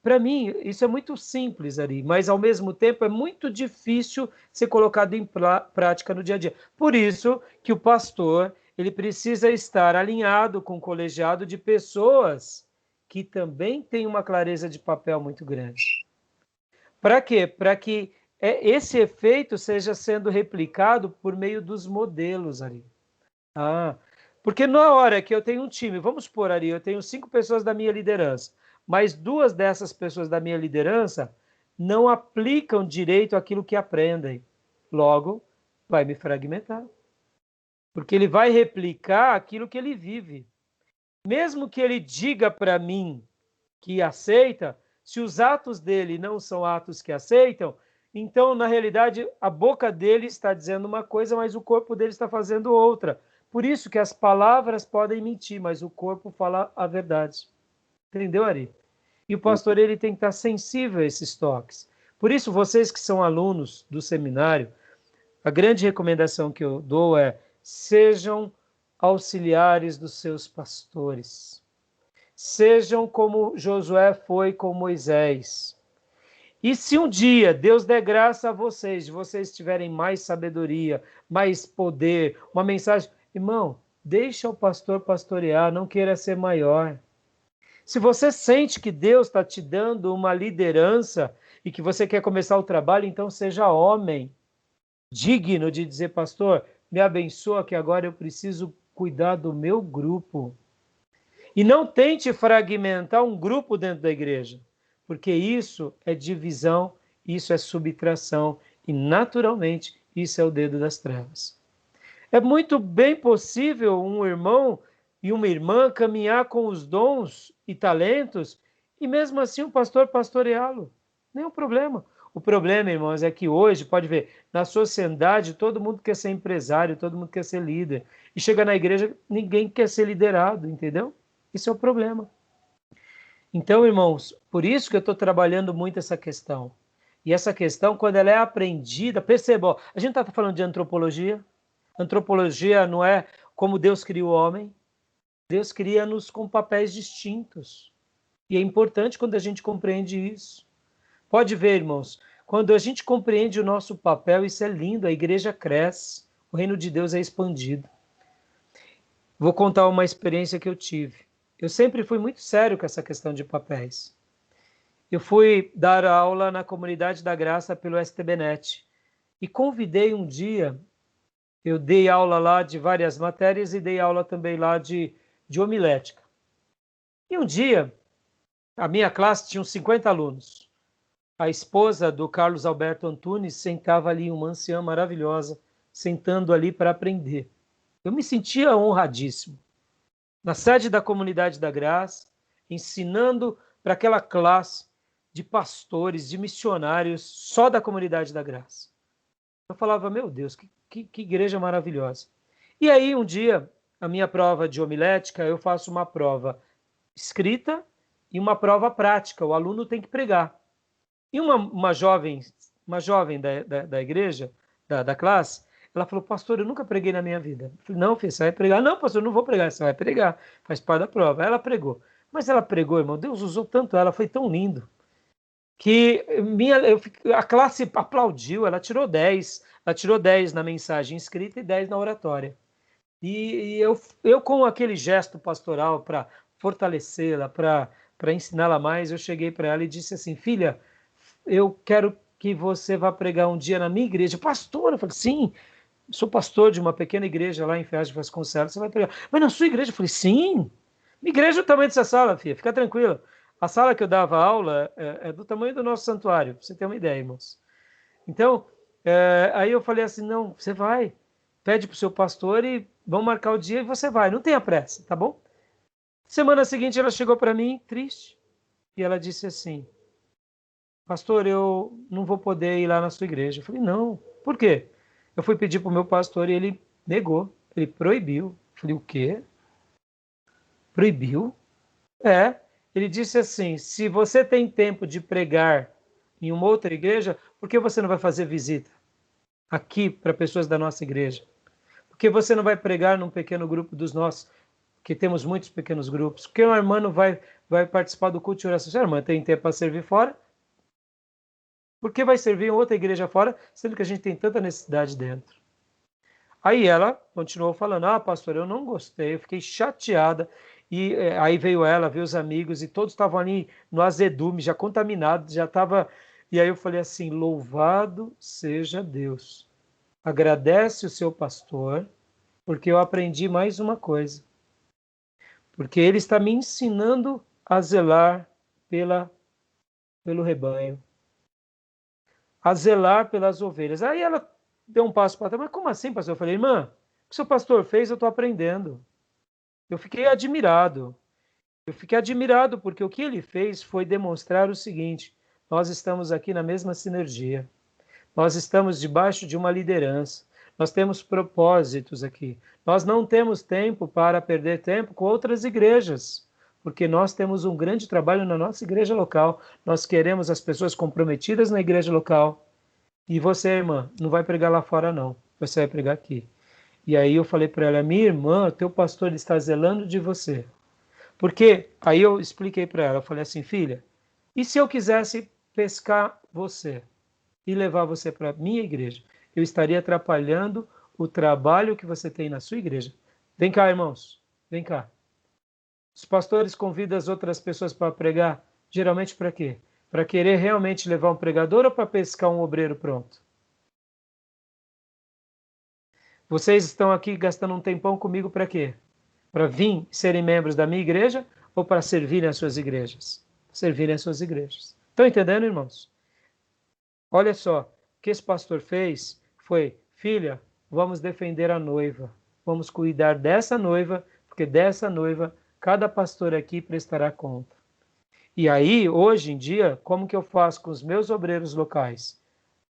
Speaker 1: Para mim, isso é muito simples, Ari, mas ao mesmo tempo é muito difícil ser colocado em prática no dia a dia. Por isso que o pastor, ele precisa estar alinhado com o colegiado de pessoas que também têm uma clareza de papel muito grande. Para quê? Para que esse efeito seja sendo replicado por meio dos modelos, Ari. Porque na hora que eu tenho um time, vamos supor, Ari, eu tenho 5 pessoas da minha liderança, mas 2 dessas pessoas da minha liderança não aplicam direito aquilo que aprendem. Logo, vai me fragmentar. Porque ele vai replicar aquilo que ele vive. Mesmo que ele diga para mim que aceita, se os atos dele não são atos que aceitam, então, na realidade, a boca dele está dizendo uma coisa, mas o corpo dele está fazendo outra. Por isso que as palavras podem mentir, mas o corpo fala a verdade. Entendeu, Ari? E o pastor, ele tem que estar sensível a esses toques. Por isso, vocês que são alunos do seminário, a grande recomendação que eu dou é: sejam auxiliares dos seus pastores. Sejam como Josué foi com Moisés. E se um dia Deus der graça a vocês, de vocês tiverem mais sabedoria, mais poder, uma mensagem, irmão, deixa o pastor pastorear, não queira ser maior. Se você sente que Deus está te dando uma liderança e que você quer começar o trabalho, então seja homem, digno de dizer, pastor, me abençoa que agora eu preciso cuidar do meu grupo. E não tente fragmentar um grupo dentro da igreja, porque isso é divisão, isso é subtração, e naturalmente isso é o dedo das trevas. É muito bem possível um irmão e uma irmã caminhar com os dons e talentos, e mesmo assim o pastor pastoreá-lo. Nenhum problema. O problema, irmãos, é que hoje, pode ver, na sociedade todo mundo quer ser empresário, todo mundo quer ser líder. E chega na igreja, ninguém quer ser liderado, entendeu? Isso é o problema. Então, irmãos, por isso que eu estou trabalhando muito essa questão. E essa questão, quando ela é aprendida, perceba, a gente está falando de antropologia. Antropologia não é como Deus cria o homem. Deus cria-nos com papéis distintos. E é importante quando a gente compreende isso. Pode ver, irmãos, quando a gente compreende o nosso papel, isso é lindo, a igreja cresce, o reino de Deus é expandido. Vou contar uma experiência que eu tive. Eu sempre fui muito sério com essa questão de papéis. Eu fui dar aula na Comunidade da Graça pelo STBnet e convidei um dia, eu dei aula lá de várias matérias e dei aula também lá de homilética. E um dia, a minha classe tinha uns 50 alunos. A esposa do Carlos Alberto Antunes sentava ali, uma anciã maravilhosa, sentando ali para aprender. Eu me sentia honradíssimo. Na sede da Comunidade da Graça, ensinando para aquela classe de pastores, de missionários, só da Comunidade da Graça. Eu falava, meu Deus, que igreja maravilhosa. E aí, um dia, a minha prova de homilética, eu faço uma prova escrita e uma prova prática. O aluno tem que pregar. E uma jovem da igreja, da classe, ela falou, pastor, eu nunca preguei na minha vida. Eu falei, não, filho, você vai pregar. Não, pastor, eu não vou pregar, você vai pregar. Faz parte da prova. Ela pregou. Mas ela pregou, irmão, Deus usou tanto ela, foi tão lindo, que a classe aplaudiu, ela tirou 10. Ela tirou 10 na mensagem escrita e 10 na oratória. E eu com aquele gesto pastoral para fortalecê-la, para ensiná-la mais, eu cheguei para ela e disse assim, filha, eu quero que você vá pregar um dia na minha igreja. Pastor, eu falei, sim, sou pastor de uma pequena igreja lá em Ferraz de Vasconcelos, você vai pregar. Mas na sua igreja? Eu falei, sim, minha igreja é o tamanho dessa sala, filha, fica tranquila. A sala que eu dava aula é do tamanho do nosso santuário, pra você ter uma ideia, irmãos. Então, aí eu falei assim, não, você vai, pede pro seu pastor e vamos marcar o dia e você vai, não tenha pressa, tá bom? Semana seguinte ela chegou para mim, triste, e ela disse assim, pastor, eu não vou poder ir lá na sua igreja. Eu falei, não, por quê? Eu fui pedir para o meu pastor e ele negou, ele proibiu. Eu falei, o quê? Proibiu? Ele disse assim, se você tem tempo de pregar em uma outra igreja, por que você não vai fazer visita aqui para pessoas da nossa igreja? Por que você não vai pregar num pequeno grupo dos nossos? porque temos muitos pequenos grupos, porque uma irmã não vai participar do culto de oração. Se a irmã tem tempo para servir fora, por que vai servir em outra igreja fora, sendo que a gente tem tanta necessidade dentro? Aí ela continuou falando, pastor, eu não gostei, eu fiquei chateada. E aí veio ela, veio os amigos, e todos estavam ali no azedume, já contaminados, já estava... E aí eu falei assim, louvado seja Deus. Agradece o seu pastor, porque eu aprendi mais uma coisa. Porque ele está me ensinando a zelar pelo rebanho. A zelar pelas ovelhas. Aí ela deu um passo para trás. Mas como assim, pastor? Eu falei, irmã, o que o seu pastor fez, eu estou aprendendo. Eu fiquei admirado. Eu fiquei admirado porque o que ele fez foi demonstrar o seguinte: nós estamos aqui na mesma sinergia. Nós estamos debaixo de uma liderança. Nós temos propósitos aqui. Nós não temos tempo para perder tempo com outras igrejas, porque nós temos um grande trabalho na nossa igreja local. Nós queremos as pessoas comprometidas na igreja local. E você, irmã, não vai pregar lá fora, não. Você vai pregar aqui. E aí eu falei para ela, minha irmã, teu pastor está zelando de você. Porque aí eu expliquei para ela, eu falei assim, filha, e se eu quisesse pescar você e levar você para a minha igreja? Eu estaria atrapalhando o trabalho que você tem na sua igreja. Vem cá, irmãos, vem cá. Os pastores convidam as outras pessoas para pregar, geralmente para quê? Para querer realmente levar um pregador ou para pescar um obreiro pronto? Vocês estão aqui gastando um tempão comigo para quê? Para vir serem membros da minha igreja ou para servirem as suas igrejas? Servirem as suas igrejas. Estão entendendo, irmãos? Olha só, o que esse pastor fez foi, filha, vamos defender a noiva. Vamos cuidar dessa noiva, porque dessa noiva cada pastor aqui prestará conta. E aí, hoje em dia, como que eu faço com os meus obreiros locais?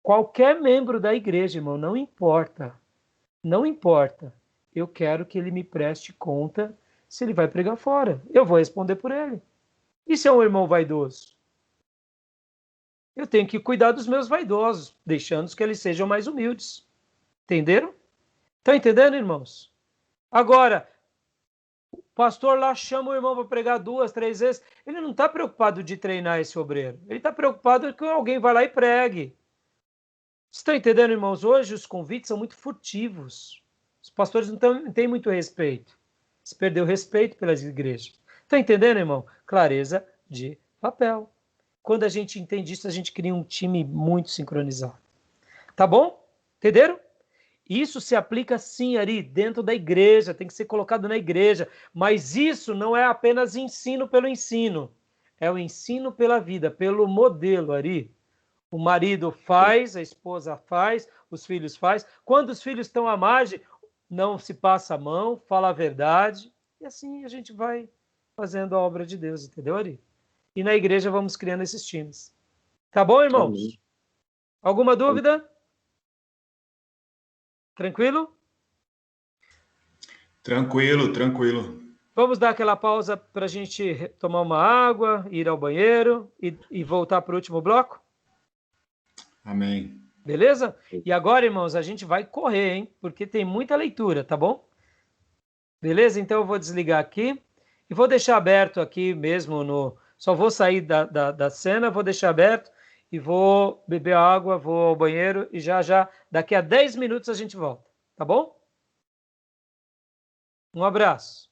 Speaker 1: Qualquer membro da igreja, irmão, não importa. Não importa. Eu quero que ele me preste conta se ele vai pregar fora. Eu vou responder por ele. E se é um irmão vaidoso? Eu tenho que cuidar dos meus vaidosos, deixando que eles sejam mais humildes. Entenderam? Estão entendendo, irmãos? Agora, o pastor lá chama o irmão para pregar 2, 3 vezes. Ele não está preocupado de treinar esse obreiro. Ele está preocupado que alguém vá lá e pregue. Vocês estão entendendo, irmãos? Hoje os convites são muito furtivos. Os pastores não têm muito respeito. Se perdeu o respeito pelas igrejas. Está entendendo, irmão? Clareza de papel. Quando a gente entende isso, a gente cria um time muito sincronizado. Tá bom? Entenderam? Isso se aplica sim, Ari, dentro da igreja, tem que ser colocado na igreja. Mas isso não é apenas ensino pelo ensino. É o ensino pela vida, pelo modelo, Ari. O marido faz, a esposa faz, os filhos faz. Quando os filhos estão à margem, não se passa a mão, fala a verdade. E assim a gente vai fazendo a obra de Deus, entendeu, Ari? E na igreja vamos criando esses times. Tá bom, irmãos? Amém. Alguma dúvida? Tranquilo?
Speaker 4: Tranquilo, tranquilo.
Speaker 1: Vamos dar aquela pausa para a gente tomar uma água, ir ao banheiro e voltar para o último bloco?
Speaker 4: Amém.
Speaker 1: Beleza? E agora, irmãos, a gente vai correr, hein? Porque tem muita leitura, tá bom? Beleza? Então eu vou desligar aqui e vou deixar aberto aqui mesmo no... Só vou sair da cena, vou deixar aberto e vou beber água, vou ao banheiro e já, daqui a 10 minutos a gente volta, tá bom? Um abraço.